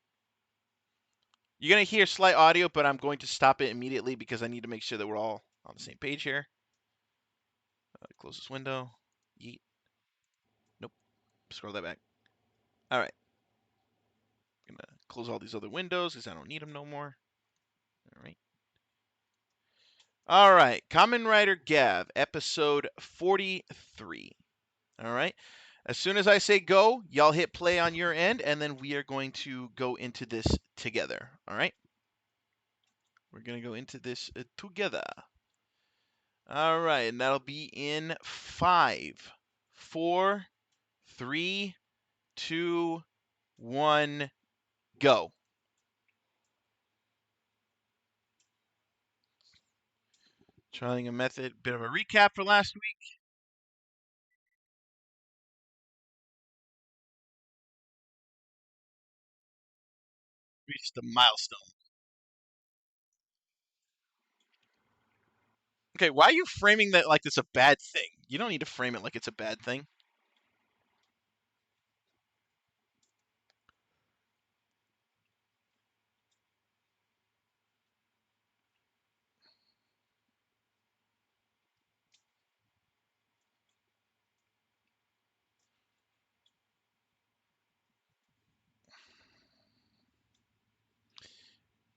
You're going to hear slight audio, but I'm going to stop it immediately because I need to make sure that we're all on the same page here. Close this window. Yeet. Nope. Scroll that back. All right. I'm going to close all these other windows because I don't need them no more. All right. All right. Kamen Rider Gav, episode 43. All right. As soon as I say go, y'all hit play on your end, and then we are going to go into this together. All right. We're going to go into this together. All right. And that'll be in 5, 4, 3, 2, 1, go. Trying a method, bit of a recap for last week. Reached the milestone. Okay, why are you framing that like it's a bad thing? You don't need to frame it like it's a bad thing.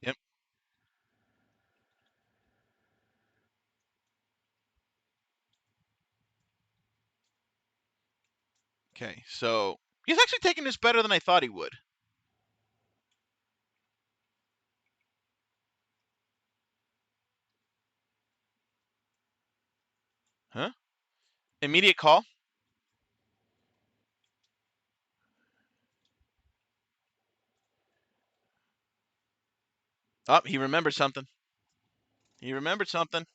Yep. Okay, so he's actually taking this better than I thought he would. Huh? Immediate call. Oh, he remembered something. He remembered something.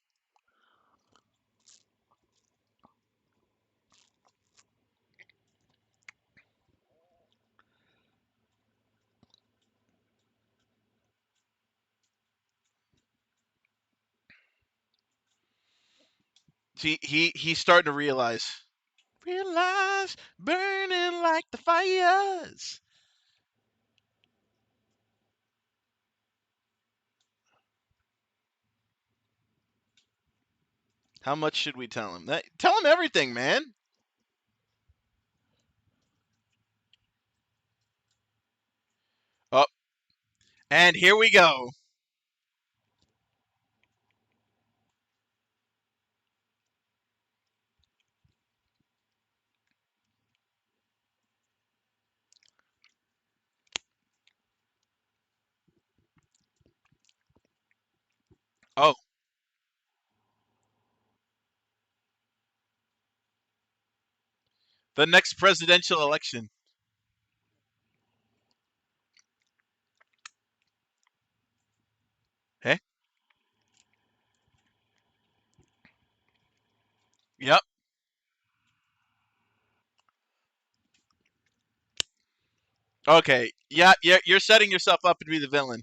See, he's starting to realize, burning like the fires. How much should we tell him? Tell him everything, man. Oh, and here we go. Oh, the next presidential election. Hey, yep. Okay, yeah, you're setting yourself up to be the villain.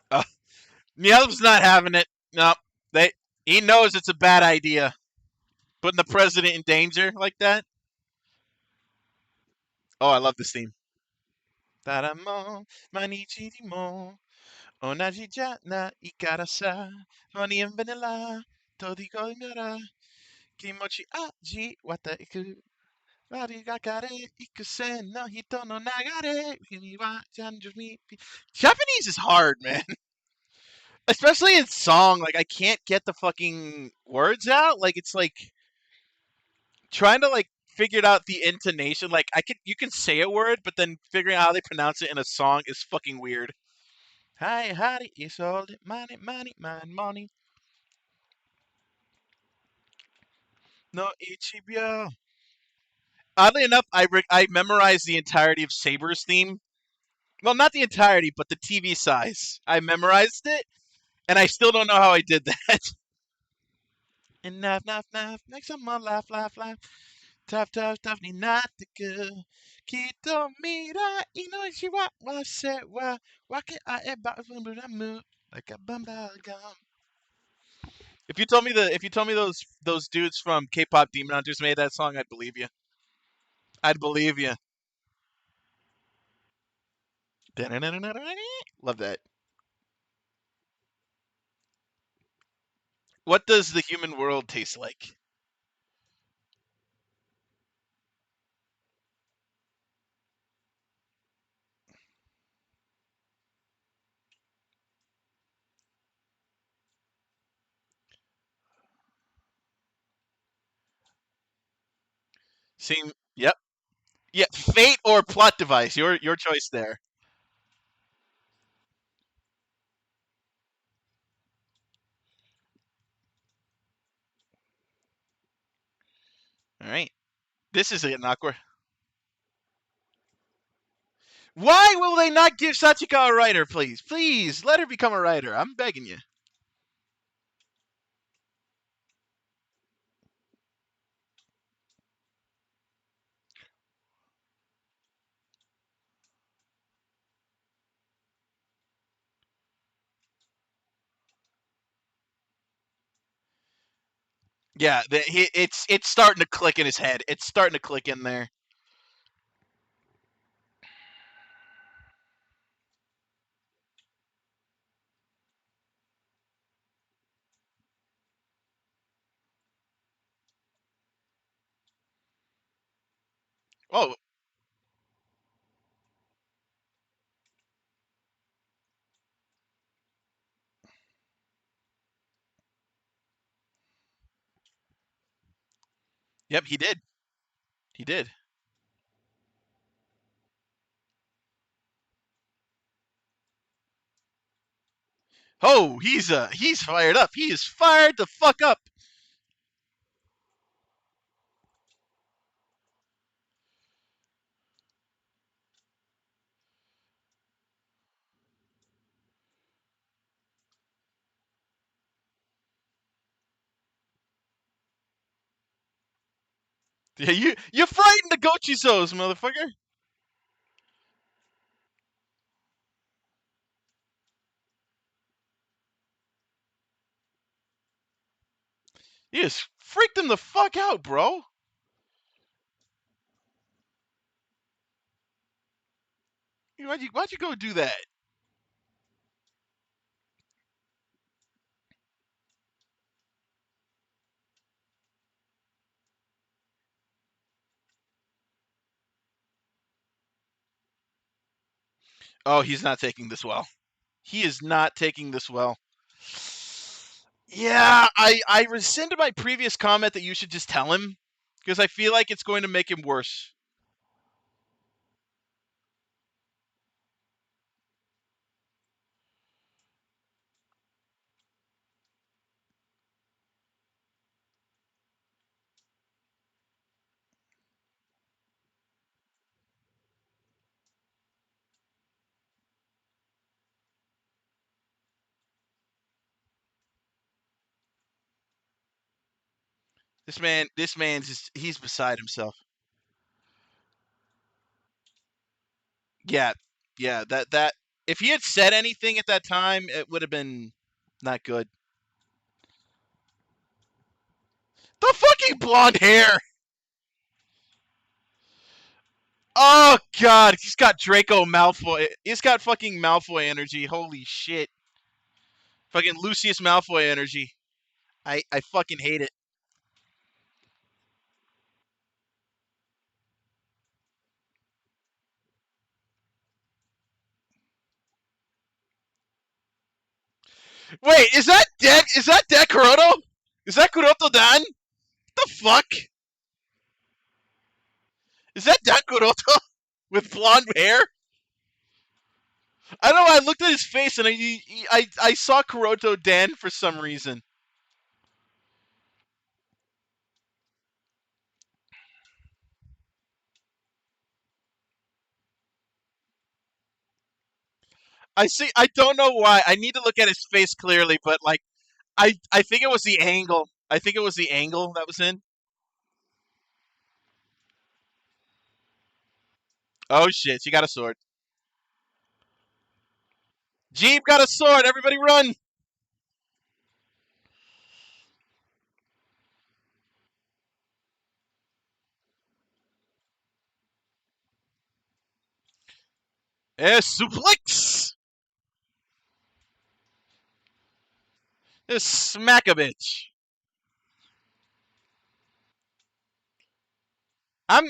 Uh, Niel's not having it. No, they. He knows it's a bad idea. Putting the president in danger like that. Oh, I love this theme. Taramo, manichi mo, onaji ja na ikarasa, honey and vanilla, todiko inara, kimochi aji wata iku, wari ga kare ikusen no hito no nagare, kimi wa janju mi. Japanese is hard, man. Especially in song, like I can't get the fucking words out. Like it's like trying to like figure out the intonation. Like you can say a word, but then figuring out how they pronounce it in a song is fucking weird. Hi, Hari, it's all the money, money, money, money. No Ichibyo. Oddly enough, I memorized the entirety of Saber's theme. Well, not the entirety, but the TV size. I memorized it, and I still don't know how I did that. And naff, naff, naff, make someone laugh, laugh, laugh. Tough, tough, tough, ni nataka. Kito mira, inoichi wa wase wa. Wake a eba mu like a bumble gum. If you told me those dudes from K-pop Demon Hunters made that song, I'd believe you. I'd believe you. Love that. What does the human world taste like? Seem yep. Yeah, fate or plot device. Your choice there. All right. This is getting awkward. Why will they not give Sachika a writer, please? Please, let her become a writer. I'm begging you. Yeah, it's starting to click in his head. It's starting to click in there. Oh, yep, he did. He did. Oh, he's fired up. He is fired the fuck up. Yeah, you frightened the Gochizos, motherfucker. You just freaked him the fuck out, bro. Why'd you go do that? Oh, he's not taking this well. He is not taking this well. Yeah, I rescinded my previous comment that you should just tell him because I feel like it's going to make him worse. This man's just, he's beside himself. Yeah, yeah. That if he had said anything at that time, it would have been not good. The fucking blonde hair. Oh god, he's got Draco Malfoy. He's got fucking Malfoy energy. Holy shit. Fucking Lucius Malfoy energy. I fucking hate it. Wait, is that Deck Kuroto? Is that Kuroto Dan? The fuck? Is that Dan Kuroto with blonde hair? I don't know. I looked at his face and I saw Kuroto Dan for some reason. I see. I don't know why. I need to look at his face clearly, but like, I think it was the angle. I think it was the angle that was in. Oh shit! She got a sword. Jeep got a sword. Everybody run! Suplex. Smack a bitch. I'm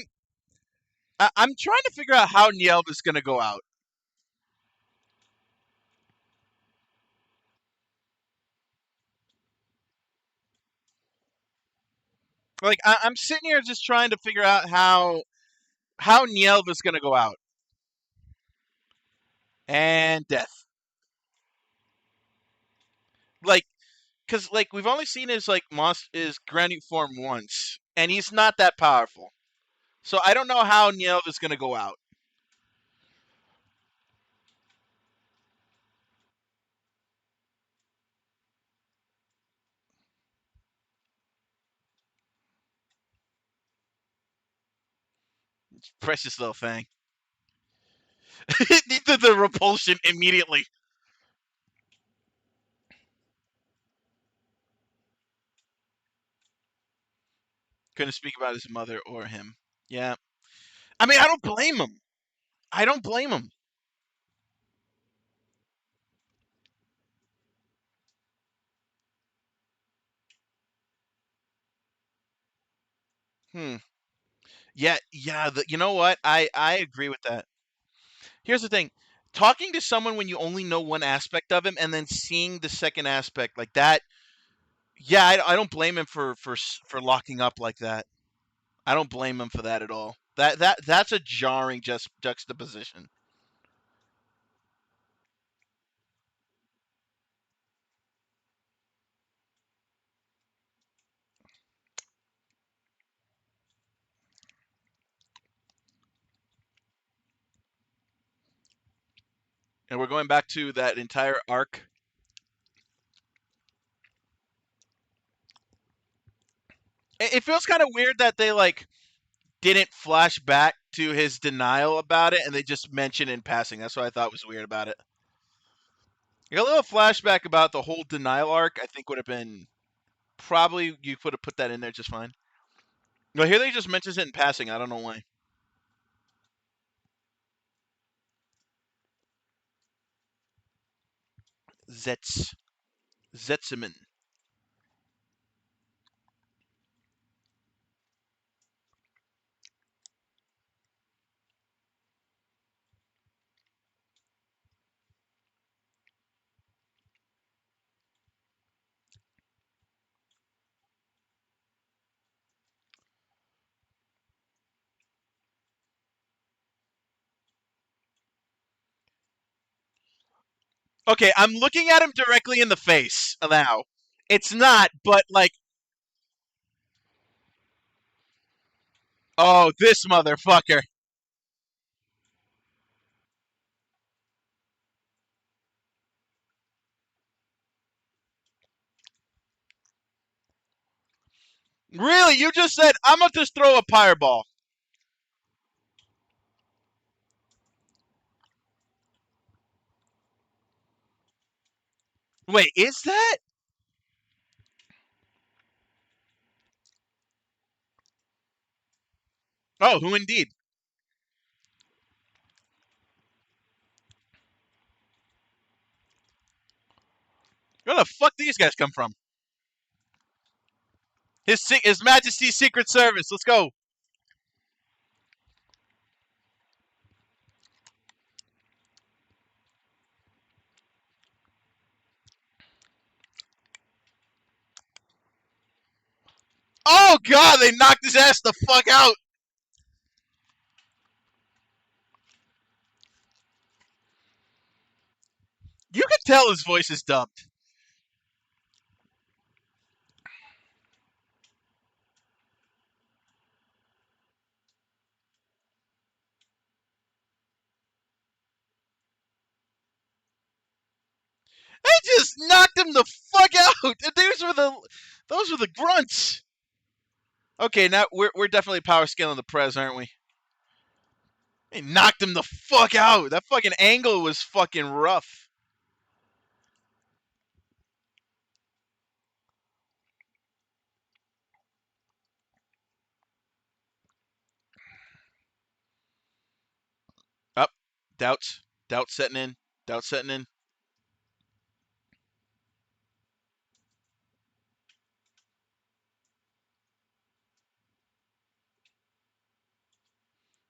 I'm trying to figure out how Nielv is gonna go out. Like I'm sitting here just trying to figure out how Nielv is gonna go out. And death. Like, cause like we've only seen his like his granite form once, and he's not that powerful. So I don't know how Nielv is gonna go out. Precious little thing. It needed the repulsion immediately. Couldn't speak about his mother or him. Yeah. I mean, I don't blame him. I don't blame him. Hmm. Yeah, yeah. You know what? I agree with that. Here's the thing: talking to someone when you only know one aspect of him, and then seeing the second aspect like that. Yeah, I don't blame him for locking up like that. I don't blame him for that at all. That's a jarring just juxtaposition. And we're going back to that entire arc. It feels kind of weird that they like didn't flash back to his denial about it, and they just mentioned in passing. That's what I thought was weird about it. Like, a little flashback about the whole denial arc, I think would have been Probably you could have put that in there just fine. Well, here they just mentions it in passing. I don't know why. ZEZTZ. Okay, I'm looking at him directly in the face now. It's not, but like, oh, this motherfucker. Really? You just said, I'm going to just throw a fireball. Wait, is that? Oh, who indeed? Where the fuck these guys come from? His Majesty's Secret Service. Let's go. Oh god, they knocked his ass the fuck out. You can tell his voice is dubbed. They just knocked him the fuck out. Those were the grunts. Okay, now we're definitely power scaling the Prez, aren't we? They knocked him the fuck out. That fucking angle was fucking rough. Up, doubts, doubt setting in, doubt setting in.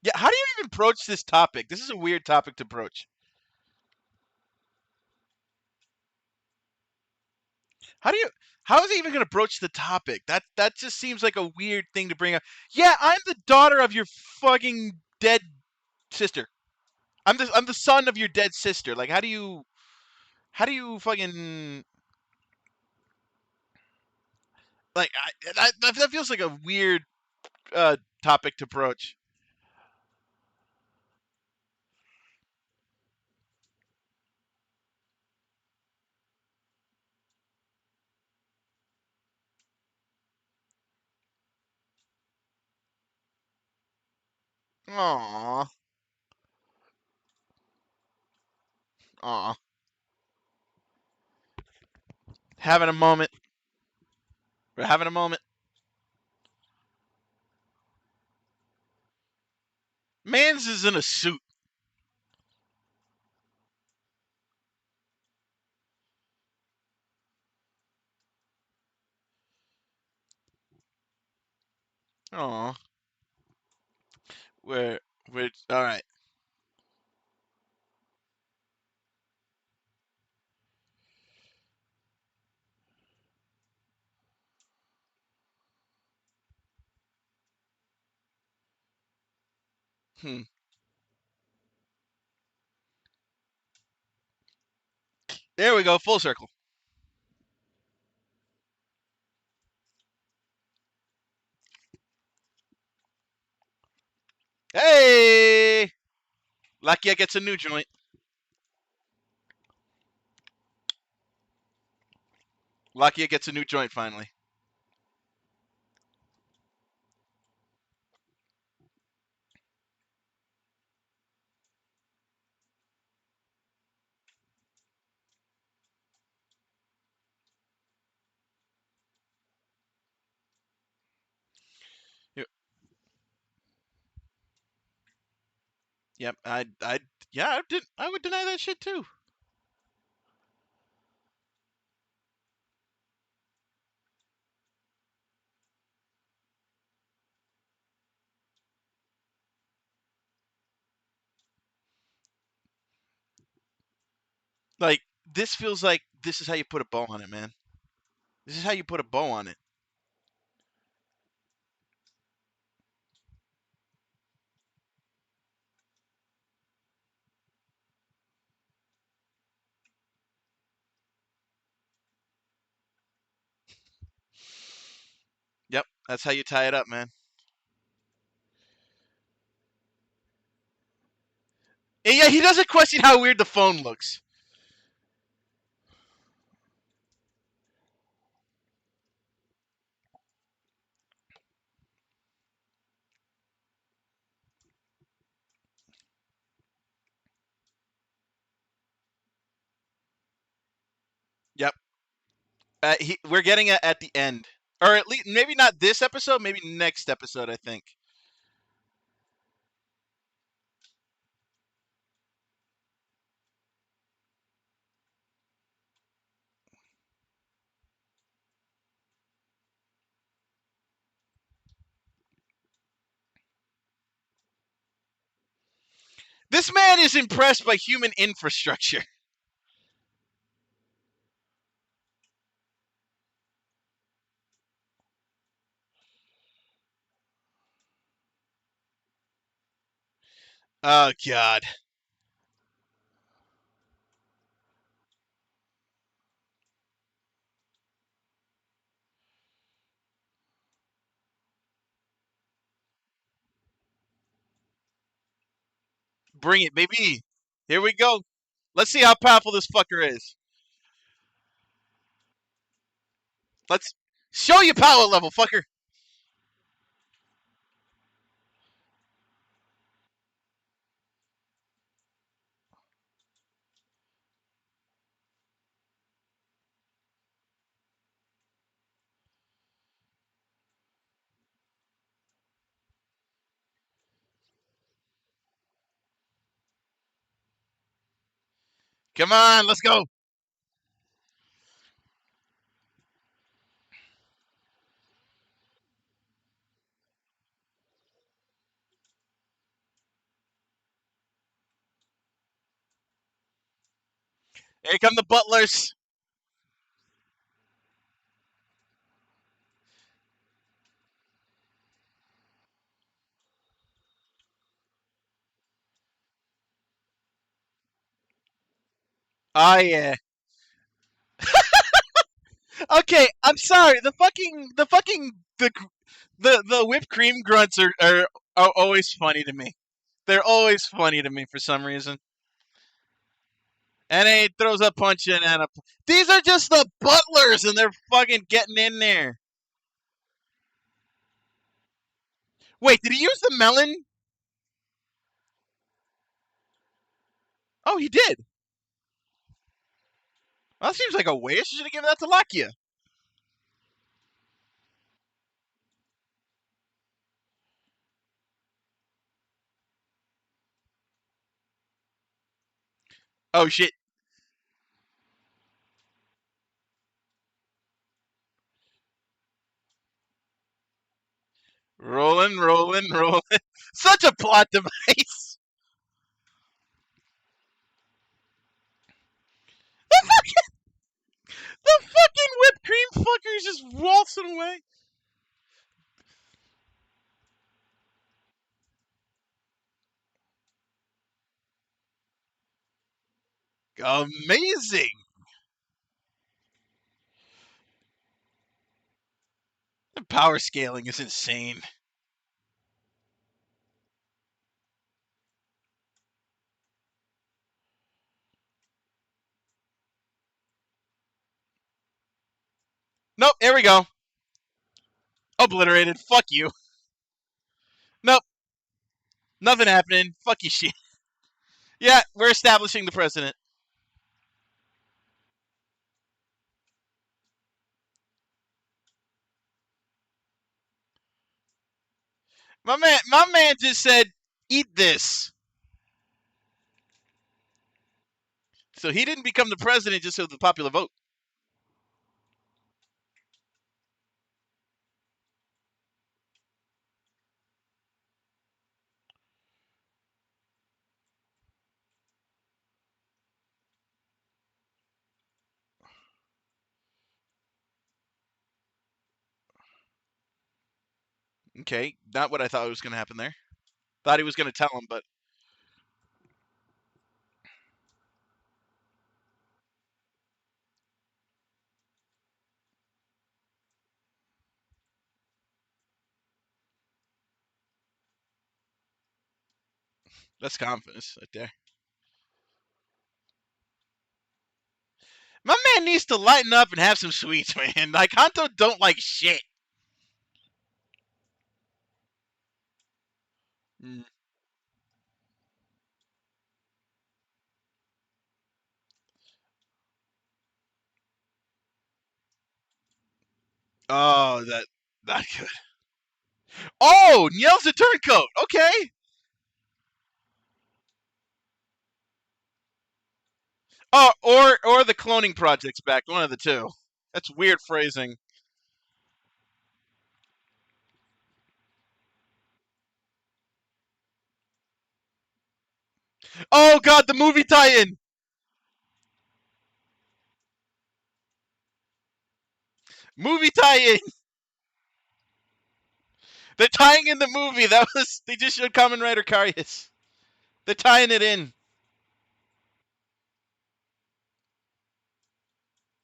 Yeah, how do you even approach this topic? This is a weird topic to approach. How do you? How is he even going to broach the topic? That just seems like a weird thing to bring up. Yeah, I'm the daughter of your fucking dead sister. I'm the son of your dead sister. Like, how do you fucking like? That feels like a weird topic to broach. Aww, aw, having a moment. We're having a moment. Mans is in a suit. Aw, we're all right. Hmm. There we go. Full circle. Hey, Lakia gets a new joint. Lakia gets a new joint finally. Yep. Yeah, I would deny that shit too. Like, this feels like this is how you put a bow on it, man. This is how you put a bow on it. Yep, that's how you tie it up, man. And yeah, he doesn't question how weird the phone looks. Yep. We're getting it at the end, or at least maybe not this episode, maybe next episode. I think. This man is impressed by human infrastructure. Oh God. Bring it, baby. Here we go. Let's see how powerful this fucker is. Let's show you power level, fucker. Come on, let's go. Here come the butlers. Oh yeah. Okay, I'm sorry. The whipped cream grunts are always funny to me. They're always funny to me for some reason. And he throws a punch in and a. These are just the butlers, and they're fucking getting in there. Wait, did he use the melon? Oh, he did. Well, that seems like a waste. You should have given that to Lakia. Oh shit! Rolling, rolling, rolling. Such a plot device. The fucking whipped cream fucker is just waltzing away. Amazing. The power scaling is insane. Nope, here we go. Obliterated. Fuck you. Nope, nothing happening. Fuck you, shit. Yeah, we're establishing the president. My man just said, "Eat this." So he didn't become the president just of the popular vote. Okay, not what I thought was going to happen there. Thought he was going to tell him, but that's confidence right there. My man needs to lighten up and have some sweets, man. Like Hanto don't like shit. Mm. Oh, that not good. Oh, Niel's a turncoat. Okay. Oh, or the cloning project's back. One of the two. That's weird phrasing. Oh God, the movie tie-in. Movie tie-in. They're tying in the movie. That was they just showed Kamen Rider Carius. They're tying it in.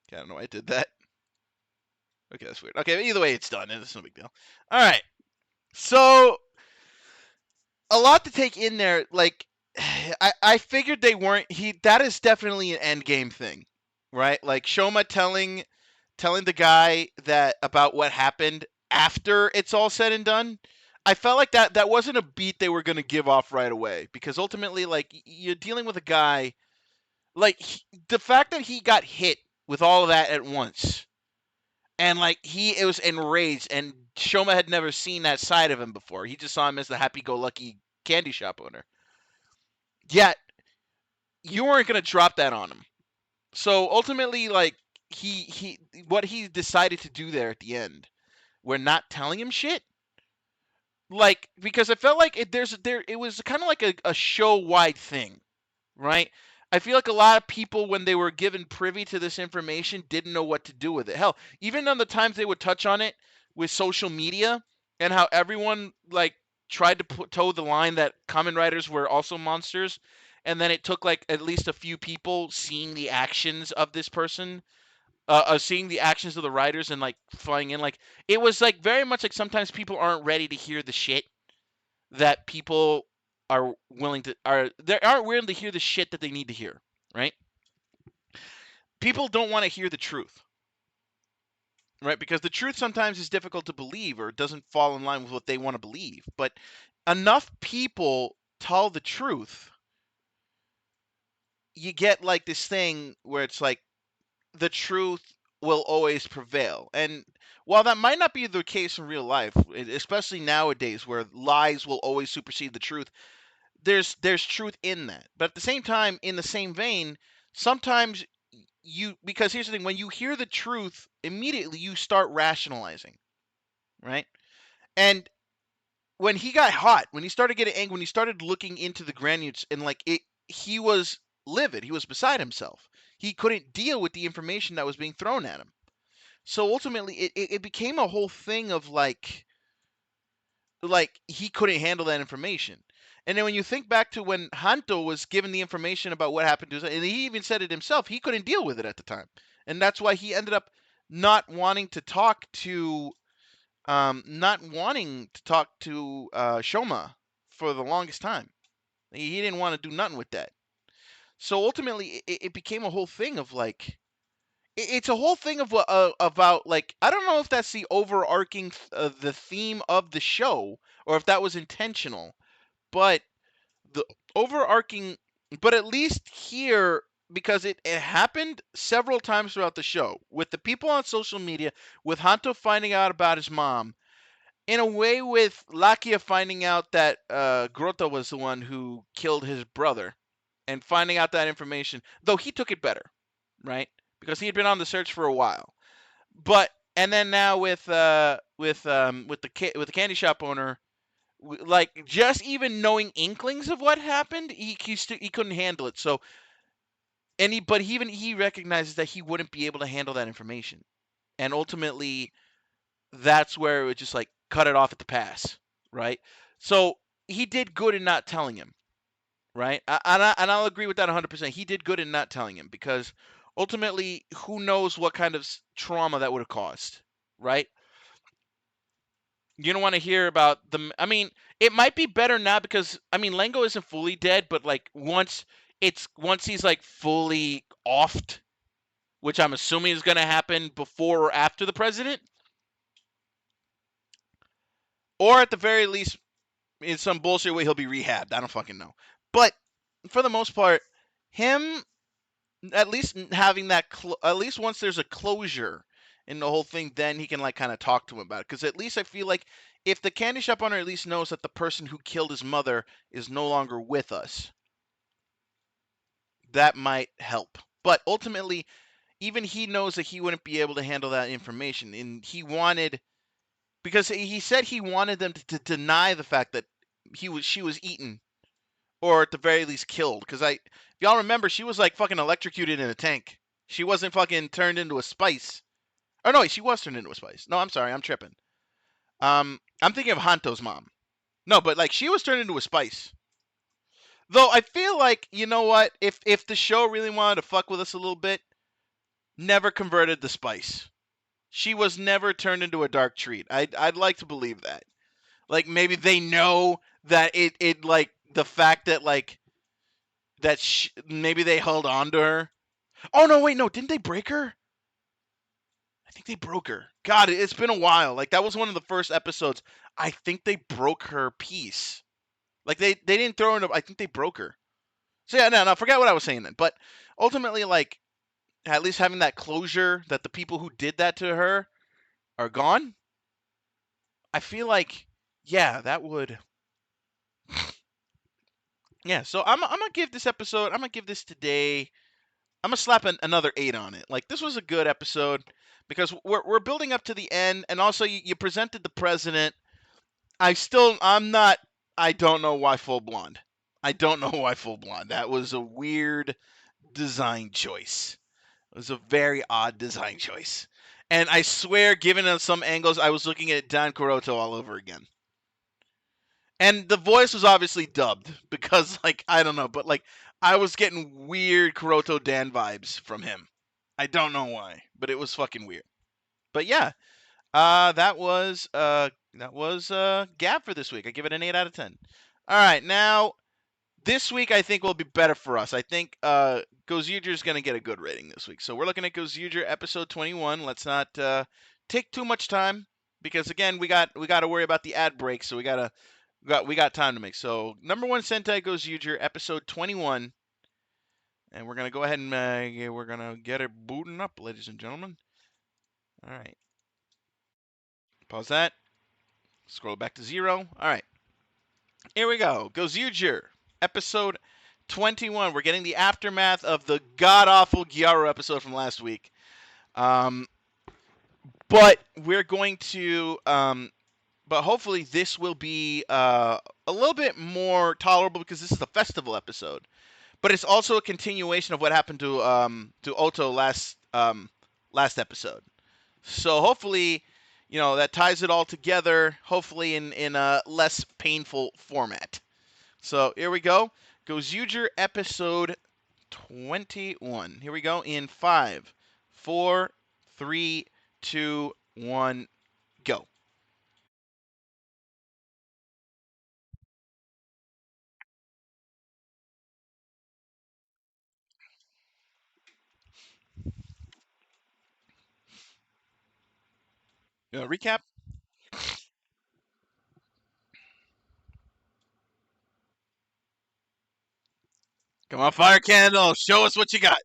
Okay, I don't know why I did that. Okay, that's weird. Okay, either way, it's done. It's no big deal. All right. So a lot to take in there. Like, I figured they weren't. That is definitely an end game thing, right? Like Shoma telling the guy that about what happened after it's all said and done. I felt like that wasn't a beat they were going to give off right away because ultimately, like, you're dealing with a guy like the fact that he got hit with all of that at once, and like it was enraged, and Shoma had never seen that side of him before. He just saw him as the happy-go-lucky candy shop owner. Yet you weren't going to drop that on him. So ultimately, like he what he decided to do there at the end, we're not telling him shit. Like because I felt like it was kind of like a show wide thing, right? I feel like a lot of people, when they were given privy to this information, didn't know what to do with it. Hell, even on the times they would touch on it with social media and how everyone like tried to toe the line that Kamen Riders were also monsters, and then it took like at least a few people seeing the actions of this person, seeing the actions of the riders and like flying in. Like it was like very much like sometimes people aren't ready to hear the shit that people are willing to are they aren't willing to hear the shit that they need to hear, right? People don't want to hear the truth, right? Because the truth sometimes is difficult to believe or it doesn't fall in line with what they want to believe. But enough people tell the truth, you get like this thing where it's like the truth will always prevail. And while that might not be the case in real life, especially nowadays where lies will always supersede the truth, there's truth in that. But at the same time, in the same vein, sometimes because here's the thing, when you hear the truth, immediately you start rationalizing, right? And when he got hot, when he started getting angry, when he started looking into the granules and like it, he was livid. He was beside himself. He couldn't deal with the information that was being thrown at him. So ultimately, it became a whole thing of like he couldn't handle that information. And then when you think back to when Hanto was given the information about what happened to his, and he even said it himself, he couldn't deal with it at the time, and that's why he ended up not wanting to talk to, Shoma for the longest time. He didn't want to do nothing with that. So ultimately, it became a whole thing of like it's a whole thing of what about like I don't know if that's the overarching the theme of the show or if that was intentional, but the overarching, but at least here because it happened several times throughout the show with the people on social media, with Hanto finding out about his mom, in a way with Lakia finding out that Grota was the one who killed his brother. and finding out that information. Though he took it better, right? Because he had been on the search for a while. But and then now with the candy shop owner, like just even knowing inklings of what happened, he couldn't handle it. So but even he recognizes that he wouldn't be able to handle that information, and ultimately that's where it would just like cut it off at the pass, right? So he did good in not telling him, right? And I'll agree with that 100%. He did good in not telling him because ultimately, who knows what kind of trauma that would have caused, right? You don't want to hear about the. I mean, it might be better now because I mean, Lengo isn't fully dead, but like once he's like fully offed, which I'm assuming is going to happen before or after the president, or at the very least in some bullshit way he'll be rehabbed. I don't fucking know. But for the most part, him at least having that at least once there's a closure in the whole thing, then he can like kind of talk to him about it. Because at least I feel like if the candy shop owner at least knows that the person who killed his mother is no longer with us, that might help. But ultimately, even he knows that he wouldn't be able to handle that information, and he wanted because he said he wanted them to deny the fact that she was eaten or at the very least killed. Because if y'all remember, she was like fucking electrocuted in a tank. She wasn't fucking turned into a spice. Oh no, she was turned into a spice. No, I'm sorry, I'm tripping. I'm thinking of Hanto's mom. No, but like she was turned into a spice. Though I feel like you know what, if the show really wanted to fuck with us a little bit, never converted the spice. She was never turned into a dark treat. I'd like to believe that. Like maybe they know that it like the fact that like maybe they held on to her. Oh no, wait, no, didn't they break her? I think they broke her. God, it's been a while. Like that was one of the first episodes. I think they broke her piece. Like they didn't throw her. I think they broke her. So yeah, no, forget what I was saying then. But ultimately, like at least having that closure that the people who did that to her are gone. I feel like yeah, that would yeah. So I'm gonna give this episode. I'm gonna give this today. I'm gonna slap another 8 on it. Like this was a good episode because we're building up to the end, and also you presented the president. I'm not. I don't know why full blonde. I don't know why full blonde. That was a weird design choice. It was a very odd design choice. And I swear, given on some angles, I was looking at Dan Kuroto all over again. And the voice was obviously dubbed because, like, I don't know, but like, I was getting weird Kuroto Dan vibes from him. I don't know why, but it was fucking weird. But yeah, that was Gab for this week. I give it an 8 out of 10. All right, now this week I think will be better for us. I think Gozuger is going to get a good rating this week. So we're looking at Gozuger episode 21. Let's not take too much time because again we got to worry about the ad break. So we got time to make. So number one Sentai Gozuger episode 21, and we're gonna go ahead and we're gonna get it booting up, ladies and gentlemen. All right, pause that. Scroll back to 0. All right, here we go. Gozuger episode 21. We're getting the aftermath of the god awful Gyaru episode from last week. Um, but we're going to but hopefully this will be a little bit more tolerable because this is a festival episode. But it's also a continuation of what happened to Oto last episode. So hopefully, that ties it all together. Hopefully in a less painful format. So here we go. Gozuger episode 21. Here we go in 5, 4, 3, 2, 1, go. Recap. Come on, fire candle. Show us what you got.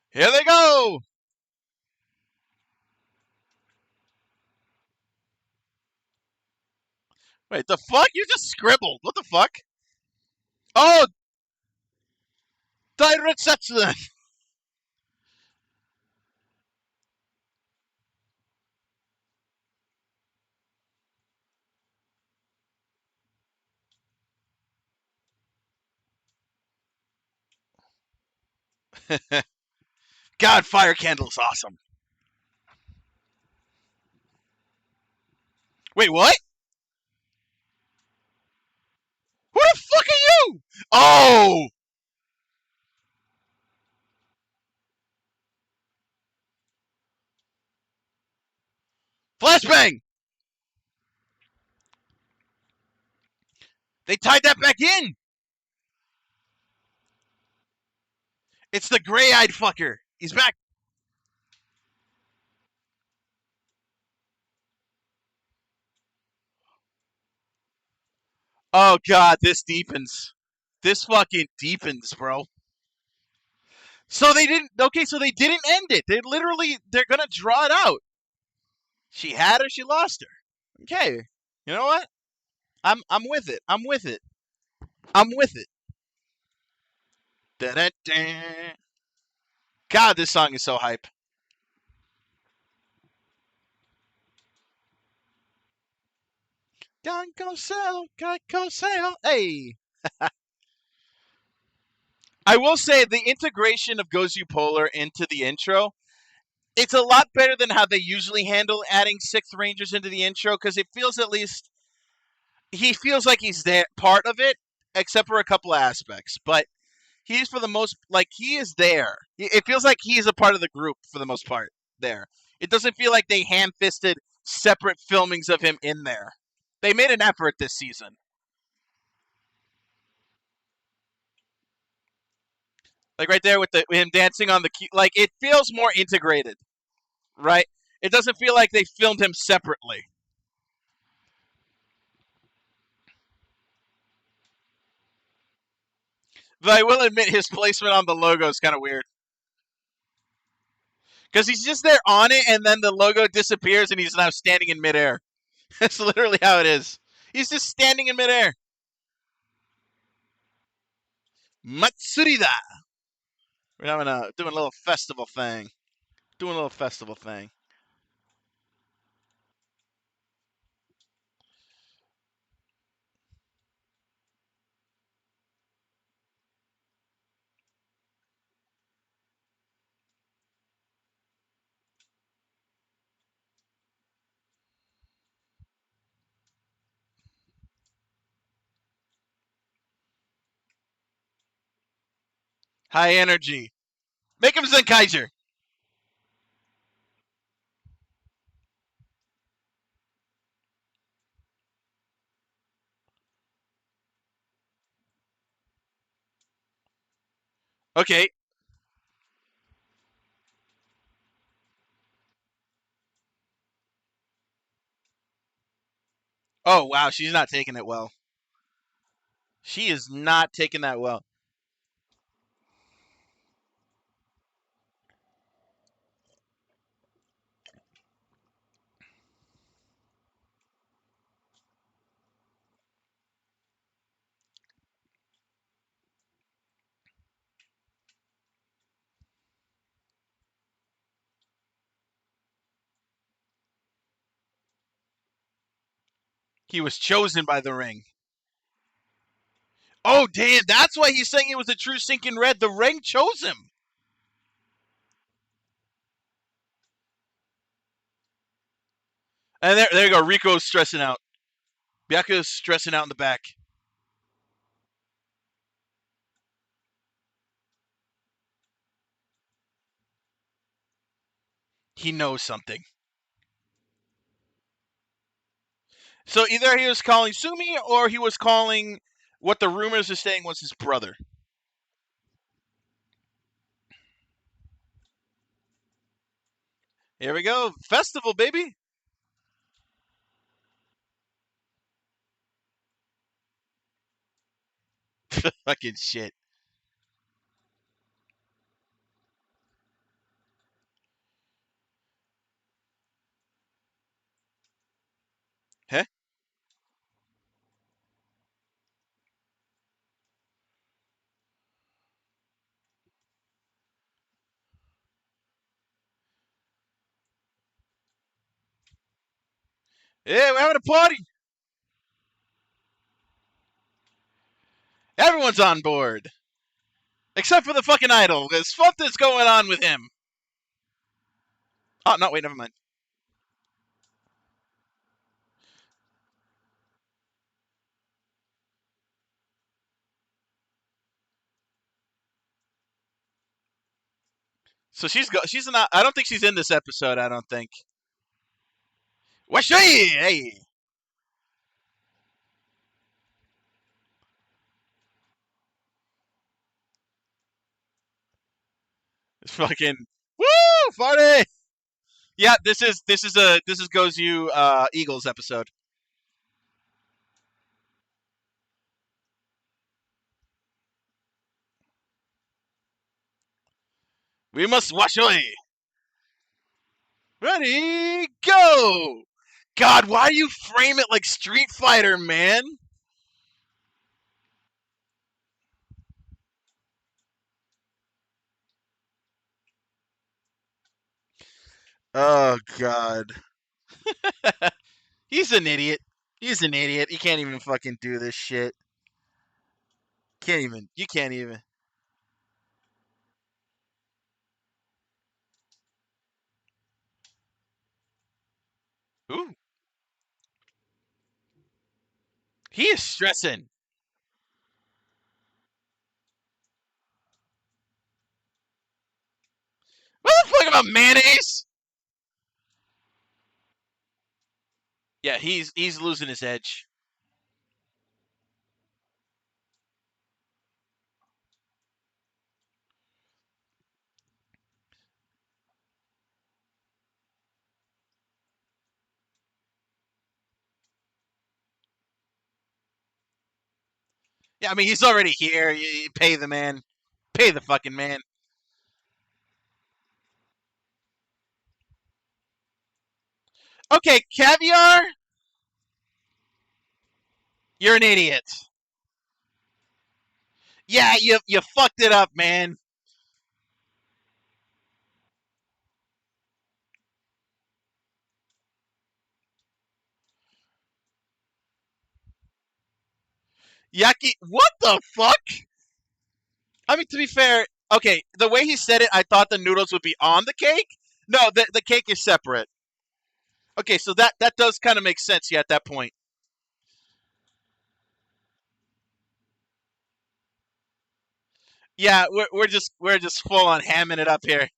Here they go. Wait, the fuck? You just scribbled. What the fuck? Oh, direct Zatsudan. God, fire candle is awesome. Wait, what? Who the fuck are you? Oh, flashbang. They tied that back in. It's the gray-eyed fucker. He's back. Oh god, this deepens. This fucking deepens, bro. So they didn't. Okay, so they didn't end it. They're gonna draw it out. She had her, she lost her. Okay, you know what? I'm with it. I'm with it. I'm with it. Da-da-da. God, this song is so hype. Go sell. Hey, I will say the integration of Gozu Polar into the intro. It's a lot better than how they usually handle adding sixth rangers into the intro because it feels at least he feels like he's there part of it, except for a couple of aspects. But he's for the most like he is there. It feels like he's a part of the group for the most part. There, it doesn't feel like they ham-fisted separate filmings of him in there. They made an effort this season, like right there with him dancing on the key. Like it feels more integrated, right? It doesn't feel like they filmed him separately. But I will admit his placement on the logo is kind of weird. Because he's just there on it, and then the logo disappears, and he's now standing in midair. That's literally how it is. He's just standing in midair. Matsurida. We're having doing a little festival thing. Doing a little festival thing. High energy. Make him Zenkaiser. Okay. Oh wow, she's not taking it well. She is not taking that well. He was chosen by the ring. Oh damn, that's why he's saying it was a true sinking red. The ring chose him. And there you go. Rico's stressing out. Byaku's stressing out in the back. He knows something. So either he was calling Sumi or he was calling what the rumors are saying was his brother. Here we go. Festival, baby. Fucking shit. Huh? Hey, we're having a party. Everyone's on board. Except for the fucking idol. There's something's going on with him. Oh, no, wait, never mind. So she's not. I don't think she's in this episode. I don't think. What she? Hey, it's fucking woo party. Yeah, this is Goes You Eagles episode. We must wash away. Ready, go! God, why do you frame it like Street Fighter, man? Oh God, he's an idiot. He's an idiot. He can't even fucking do this shit. Can't even. You can't even. Ooh, he is stressing. What the fuck about mayonnaise? Yeah, he's losing his edge. Yeah, I mean he's already here. You pay the man. Pay the fucking man. Okay, caviar. You're an idiot. Yeah, you fucked it up, man. Yaki, what the fuck? I mean, to be fair, okay, the way he said it, I thought the noodles would be on the cake. No, the cake is separate. Okay, so that does kind of make sense. Yeah, at that point. Yeah, we're just full on hamming it up here.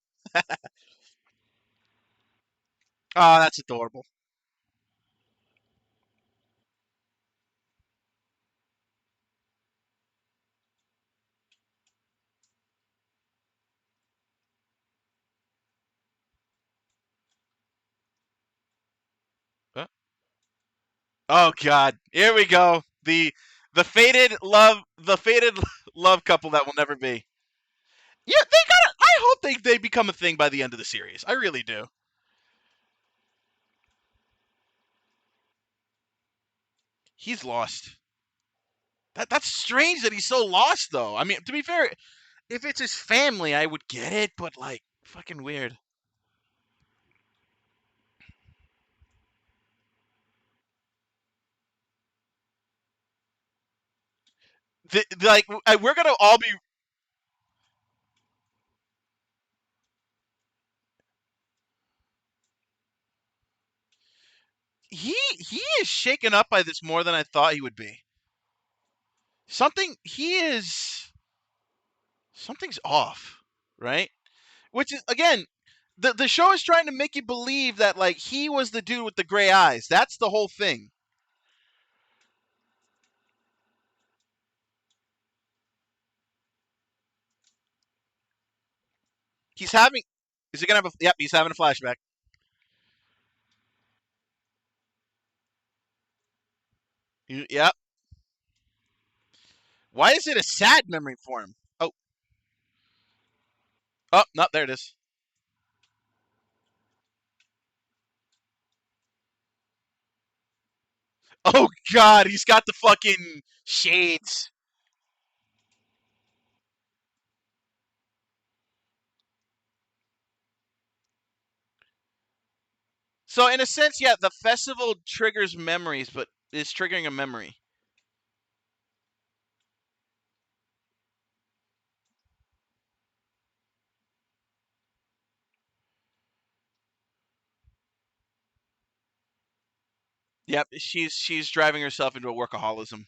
Oh, that's adorable. Huh? Oh God, here we go. The faded love couple that will never be. Yeah, they got. I hope they become a thing by the end of the series. I really do. He's lost. That's strange that he's so lost, though. I mean, to be fair, if it's his family, I would get it, but like, fucking weird. Like, we're gonna all be. He is shaken up by this more than I thought he would be. Something he is. Something's off, right? Which is again, the show is trying to make you believe that like he was the dude with the gray eyes. That's the whole thing. He's having. Is he gonna have a? Yep, he's having a flashback. Yep. Why is it a sad memory for him? Oh, oh, no, there it is. Oh God, he's got the fucking shades. So in a sense, yeah, the festival triggers memories, but is triggering a memory. Yep, she's driving herself into a workaholism.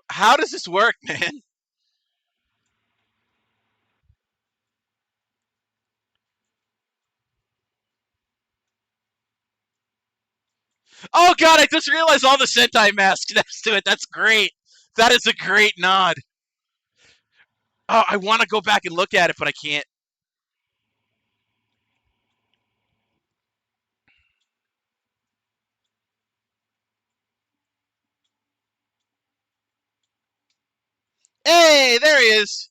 How does this work, man? Oh god, I just realized all the Sentai masks next to it. That's great. That is a great nod. Oh, I want to go back and look at it, but I can't. Hey, there he is.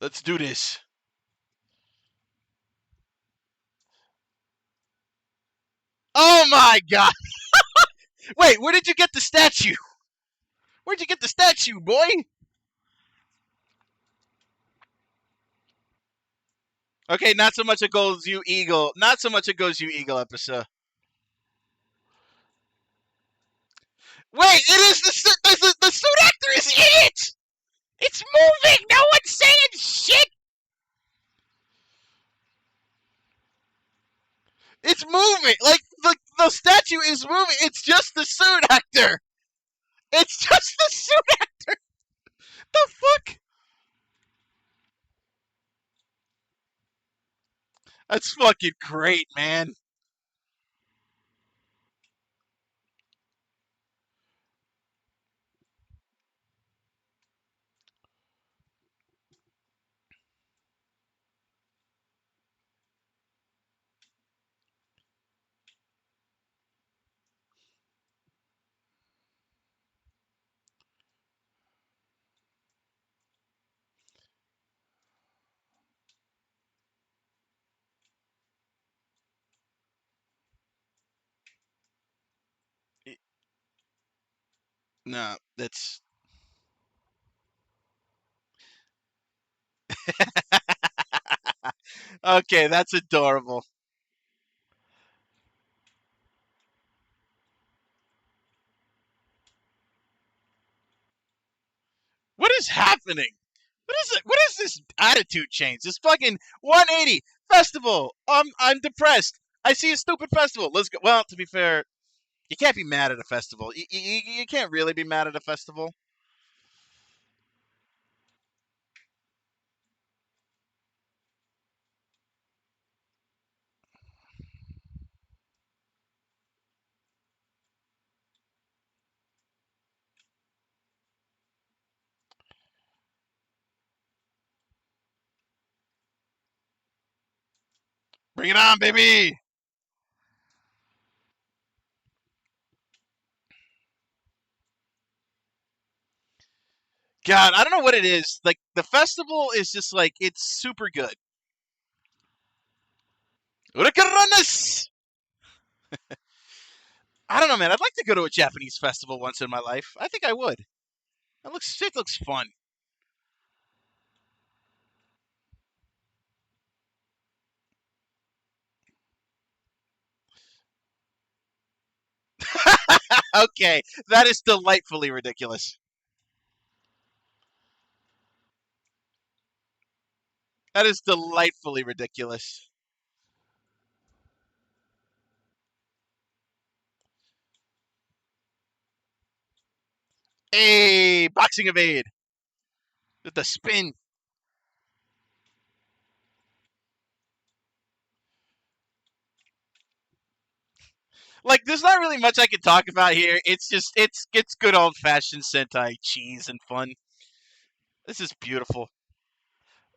Let's do this. Oh my god. Wait, where did you get the statue? Where'd you get the statue, boy? Okay, not so much a goes you eagle. Not so much a goes you eagle episode. Wait, it is the suit actor is in it. It's moving. No one's saying shit. It's moving. Like the statue is moving. It's just the suit actor. It's just the suit actor. The fuck? That's fucking great, man. No, that's okay. That's adorable. What is happening? What is it? What is this attitude change? This fucking 180 festival. I'm depressed. I see a stupid festival. Let's go. Well, to be fair, you can't be mad at a festival. You can't really be mad at a festival. Bring it on, baby. God, I don't know what it is. Like the festival is just like it's super good. Hurricanranas! I don't know, man. I'd like to go to a Japanese festival once in my life. I think I would. It looks fun. Okay, that is delightfully ridiculous. That is delightfully ridiculous. Hey, boxing evade with the spin. Like, there's not really much I can talk about here. It's just it's good old fashioned Sentai cheese and fun. This is beautiful.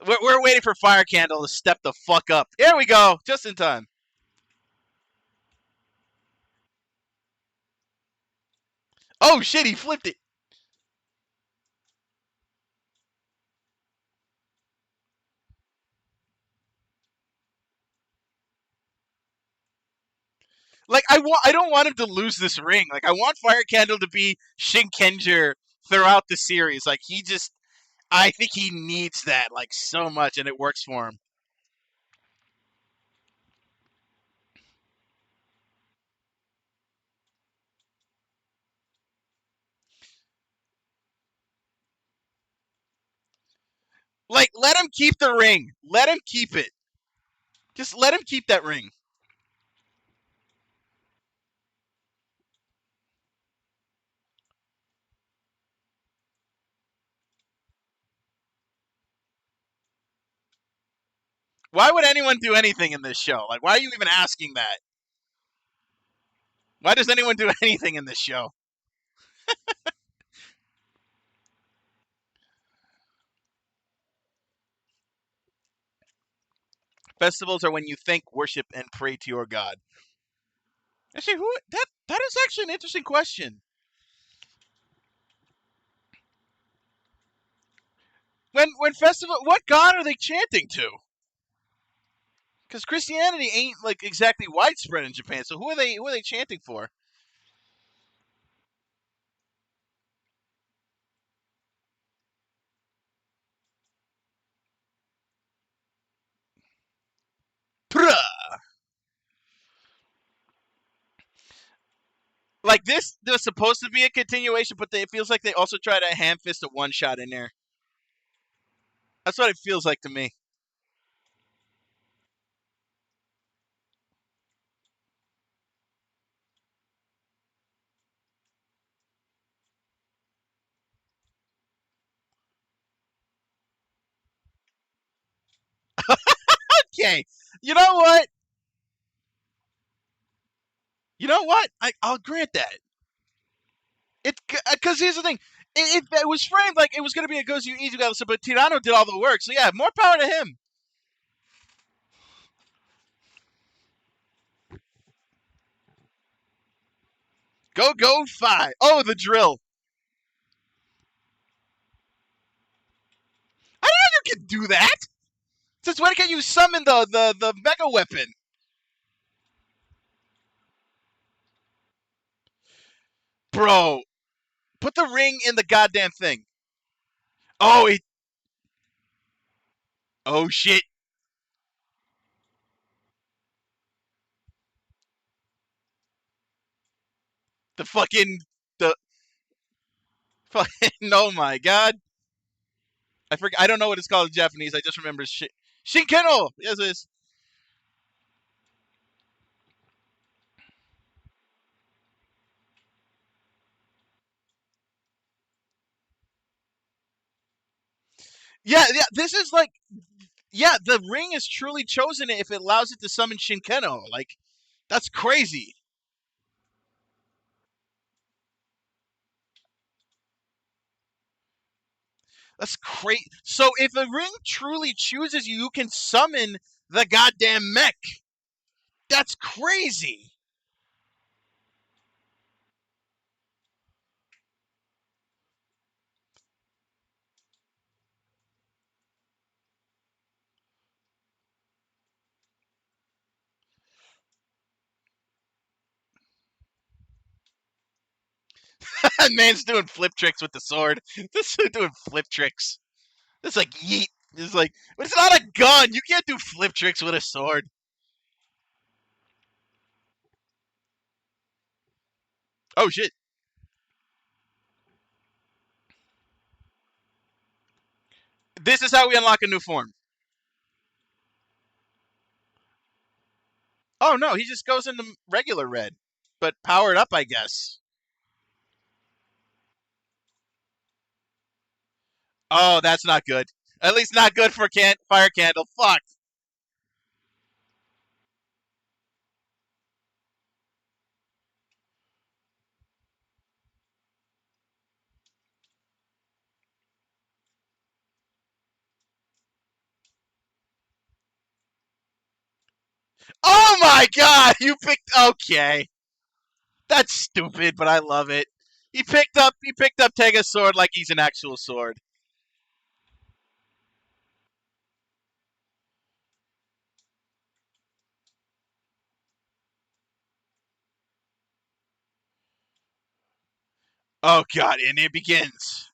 We're waiting for Fire Candle to step the fuck up. Here we go, just in time. Oh shit, he flipped it. Like I don't want him to lose this ring. Like I want Fire Candle to be Shinkenger throughout the series. Like he just, I think he needs that like so much, and it works for him. Like let him keep the ring. Let him keep it. Just let him keep that ring. Why would anyone do anything in this show? Like why are you even asking that? Why does anyone do anything in this show? Festivals are when you think, worship, and pray to your god. Actually, who that is actually an interesting question. When festival, what god are they chanting to? Because Christianity ain't like exactly widespread in Japan. So who are they chanting for? Pruh! Like this was supposed to be a continuation, but it feels like they also try to ham fist a one shot in there. That's what it feels like to me. Okay, you know what? You know what? I'll grant that. It because here's the thing. It was framed like it was going to be a Gozu Izuga, but Tirano did all the work. So yeah, more power to him. Go 5. Oh, the drill. I didn't know you could do that. Since when can you summon the mega weapon? Bro, put the ring in the goddamn thing. Oh, it. Oh shit. The fucking the fucking. Oh my god. I forget. I don't know what it's called in Japanese. I just remember Shinkeno. Yes, it's. Yeah, yeah. This is like. Yeah, the ring is truly chosen if it allows it to summon Shinkeno. Like, that's crazy. That's crazy. So if a ring truly chooses you, you can summon the goddamn mech. That's crazy. Man's doing flip tricks with the sword. This is doing flip tricks. It's like yeet. It's like, but it's not a gun. You can't do flip tricks with a sword. Oh shit. This is how we unlock a new form. Oh no, he just goes into regular red, but powered up, I guess. Oh, that's not good. At least not good for fire candle. Fuck. Oh my god, you picked okay. That's stupid, but I love it. He picked up Tega's sword like he's an actual sword. Oh god, and it begins.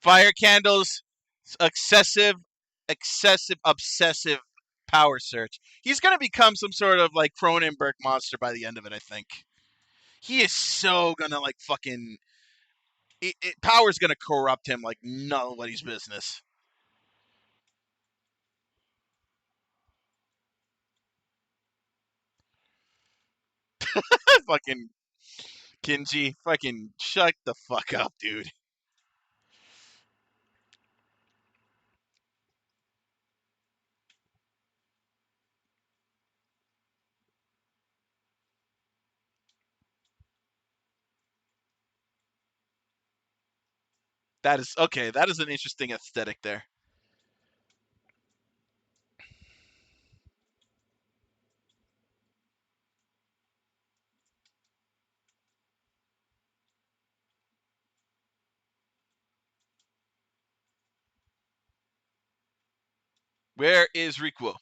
Fire candles, obsessive power search. He's gonna become some sort of like Cronenberg monster by the end of it. I think he is so gonna like fucking. Power's gonna corrupt him like nobody's business. Fucking Kinji, fucking shut the fuck up, dude. That is okay. That is an interesting aesthetic there. Where is Rikuo?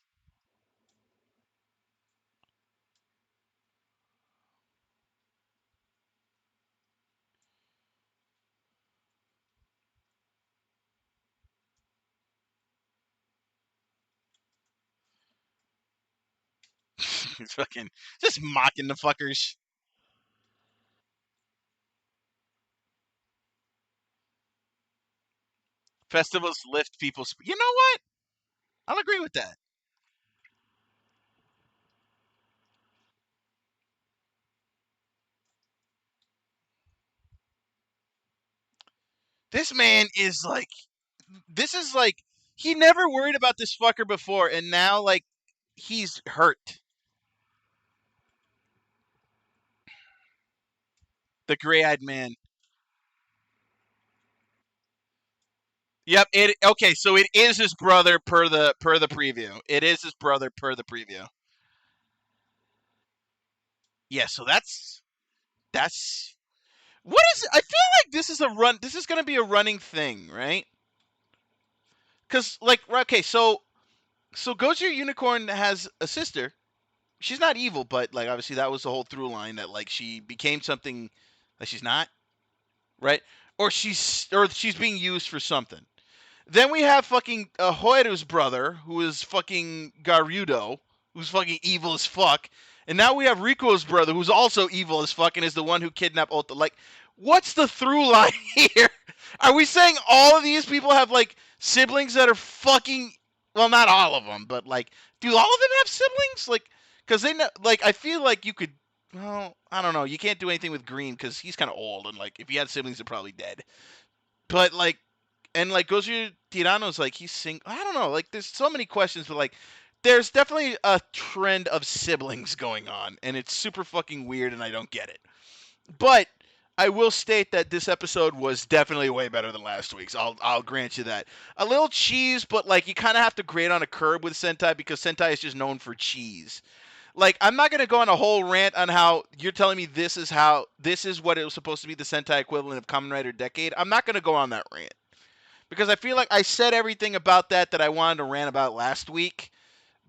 He's fucking just mocking the fuckers. Festivals lift people's. You know what? I'll agree with that. This man is like. This is like. He never worried about this fucker before, and now like he's hurt. The gray-eyed man. Yep. It okay. So it is his brother per the preview. It is his brother per the preview. Yeah. So that's what is. I feel like this is a run. This is going to be a running thing, right? Because like okay, so Gojira Unicorn has a sister. She's not evil, but like obviously that was the whole through line that like she became something that she's not, right? Or she's being used for something. Then we have fucking Hoeru's brother, who is fucking Garudo, who's fucking evil as fuck. And now we have Rikuo's brother, who's also evil as fuck and is the one who kidnapped Ota. Like, what's the through line here? Are we saying all of these people have, like, siblings that are fucking. Well, not all of them, but, like, do all of them have siblings? Like, because they know. Like, I feel like you could. Well, I don't know. You can't do anything with Green because he's kind of old, and, like, if he had siblings, they're probably dead. But, like, and like Goju Tirano's like he's I don't know, like there's so many questions, but like there's definitely a trend of siblings going on, and it's super fucking weird, and I don't get it. But I will state that this episode was definitely way better than last week's. I'll grant you that. A little cheese, but like you kind of have to grade on a curb with Sentai because Sentai is just known for cheese. Like I'm not gonna go on a whole rant on how you're telling me this is what it was supposed to be the Sentai equivalent of Kamen Rider Decade. I'm not gonna go on that rant because I feel like I said everything about that I wanted to rant about last week.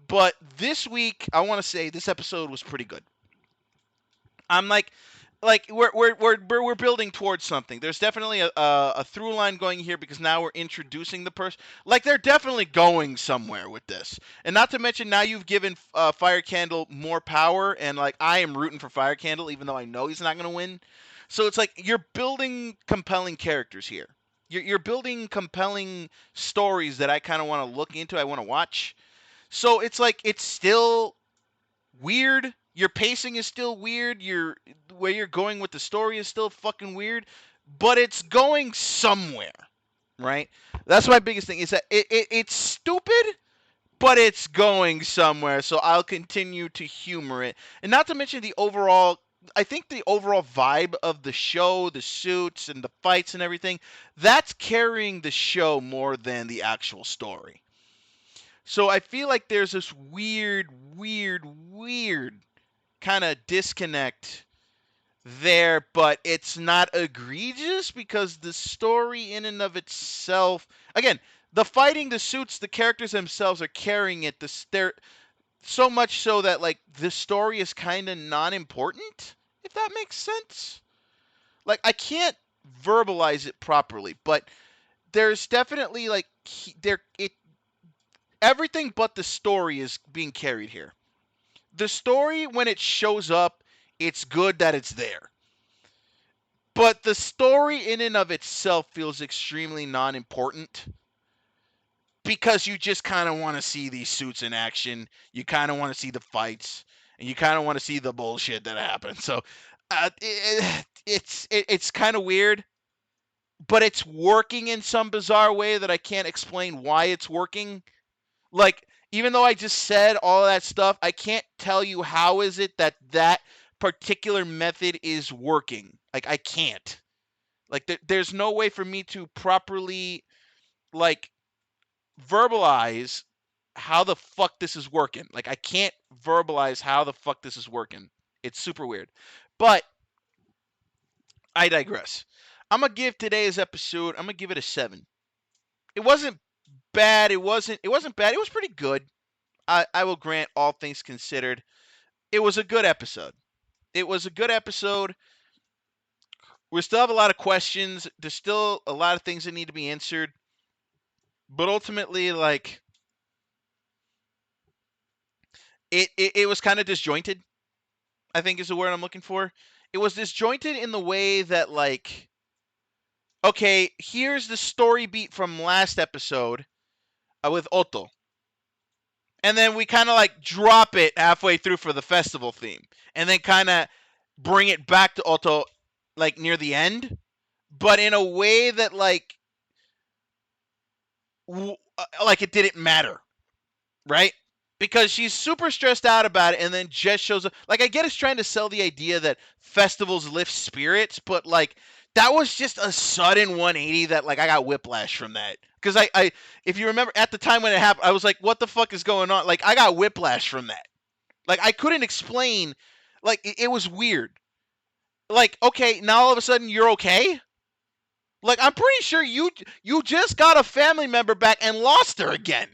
But this week, I want to say this episode was pretty good. I'm like we're building towards something. There's definitely a through line going here because now we're introducing the person. Like they're definitely going somewhere with this, and not to mention now you've given Fire Candle more power, and like I am rooting for Fire Candle even though I know he's not going to win. So it's like you're building compelling characters here. You're building compelling stories that I kind of want to look into. I want to watch. So it's like it's still weird. Your pacing is still weird. Where you're going with the story is still fucking weird, but it's going somewhere, right? That's my biggest thing is that it's stupid, but it's going somewhere. So I'll continue to humor it, and not to mention the overall. I think the overall vibe of the show, the suits and the fights and everything, that's carrying the show more than the actual story. So I feel like there's this weird kind of disconnect there, but it's not egregious because the story in and of itself, again, the fighting, the suits, the characters themselves are carrying it. They're so much so that like the story is kind of non-important, if that makes sense. Like I can't verbalize it properly, but there's definitely like there it everything but the story is being carried here. The story when it shows up, it's good that it's there. But the story in and of itself feels extremely non-important because you just kind of want to see these suits in action. You kind of want to see the fights, and you kind of want to see the bullshit that happens. So it's kind of weird, but it's working in some bizarre way that I can't explain why it's working. Like even though I just said all of that stuff, I can't tell you how is it that that particular method is working. Like I can't. Like there's no way for me to properly like verbalize how the fuck this is working. Like I can't verbalize how the fuck this is working. It's super weird. But I digress. I'm gonna give today's episode, I'm gonna give it a 7. It wasn't bad. It wasn't bad. It was pretty good. I will grant all things considered. It was a good episode. It was a good episode. We still have a lot of questions. There's still a lot of things that need to be answered. But ultimately, like it was kind of disjointed, I think is the word I'm looking for. It was disjointed in the way that like, okay, here's the story beat from last episode with Otto. And then we kind of like drop it halfway through for the festival theme. And then kind of bring it back to Otto like near the end. But in a way that like it didn't matter, right? Because she's super stressed out about it and then Jess shows up. Like, I get it's trying to sell the idea that festivals lift spirits, but, like, that was just a sudden 180 that, like, I got whiplash from that. Because if you remember, at the time when it happened, I was like, what the fuck is going on? Like, I got whiplash from that. Like, I couldn't explain. Like, it was weird. Like, okay, now all of a sudden you're okay? Like, I'm pretty sure you just got a family member back and lost her again.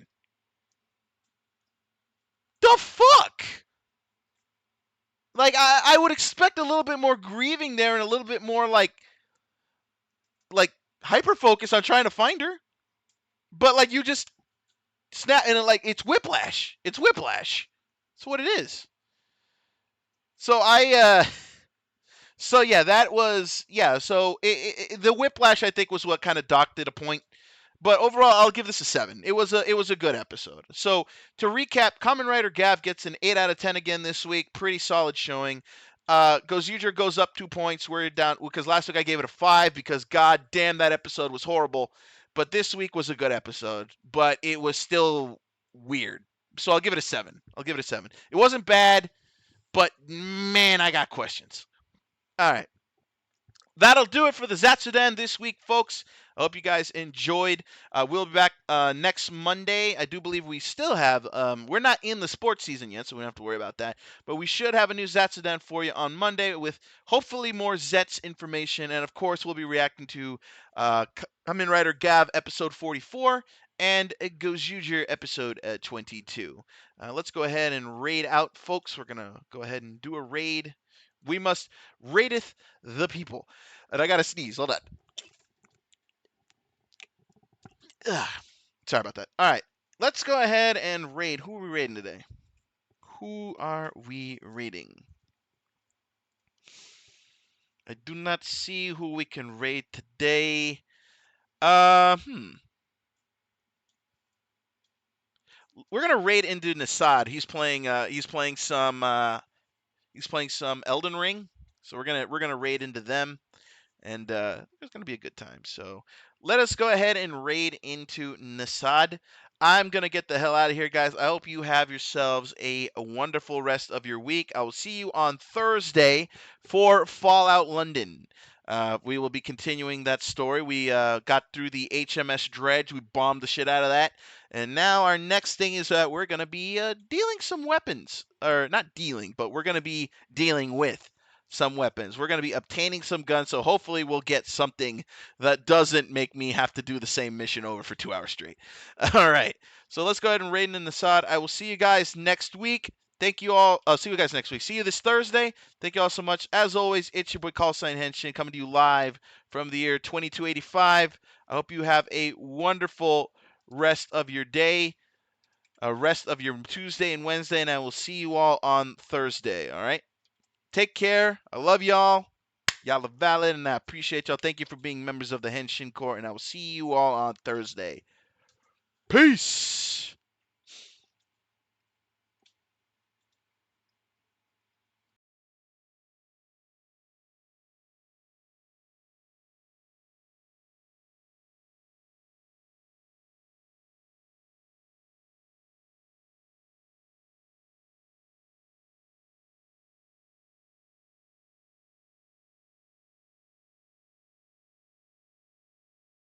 The fuck? Like I would expect a little bit more grieving there and a little bit more like hyper focus on trying to find her. But like you just snap and like it's whiplash. It's whiplash. That's what it is. So so yeah, that was yeah. So the whiplash I think was what kind of docked it a point. But overall, I'll give this a 7. It was a good episode. So to recap, Kamen Rider Gav gets an 8 out of 10 again this week. Pretty solid showing. Gozuger goes up 2 points. We're down because last week I gave it a 5 because god damn that episode was horrible. But this week was a good episode, but it was still weird. So I'll give it a 7. I'll give it a 7. It wasn't bad, but man, I got questions. All right. That'll do it for the Zatsudan this week, folks. I hope you guys enjoyed. We'll be back next Monday. I do believe we still have, we're not in the sports season yet, so we don't have to worry about that. But we should have a new Zatsudan for you on Monday with hopefully more Zets information. And of course, we'll be reacting to Kamen Rider Gav episode 44 and Gojuger episode 22. Let's go ahead and raid out, folks. We're going to go ahead and do a raid. We must raideth the people. And I got to sneeze. Hold on. Ugh. Sorry about that. All right. Let's go ahead and raid. Who are we raiding today? Who are we raiding? I do not see who we can raid today. We're gonna raid into Nasad. He's playing some Elden Ring. So we're gonna raid into them. And it's going to be a good time. So let us go ahead and raid into Nasad. I'm going to get the hell out of here, guys. I hope you have yourselves a wonderful rest of your week. I will see you on Thursday for Fallout London. We will be continuing that story. We got through the HMS Dredge. We bombed the shit out of that. And now our next thing is that we're going to be dealing some weapons. Or not dealing, but we're going to be dealing with some weapons. We're going to be obtaining some guns, so hopefully we'll get something that doesn't make me have to do the same mission over for 2 hours straight. All right, so let's go ahead and raid in the sod. I will see you guys next week. Thank you all. See you guys next week. See you this Thursday. Thank you all so much. As always, it's your boy Call Sign Henshin coming to you live from the year 2285. I hope you have a wonderful rest of your day, rest of your Tuesday and Wednesday, and I will see you all on Thursday. All right? Take care. I love y'all. Y'all are valid, and I appreciate y'all. Thank you for being members of the Henshin Corps, and I will see you all on Thursday. Peace.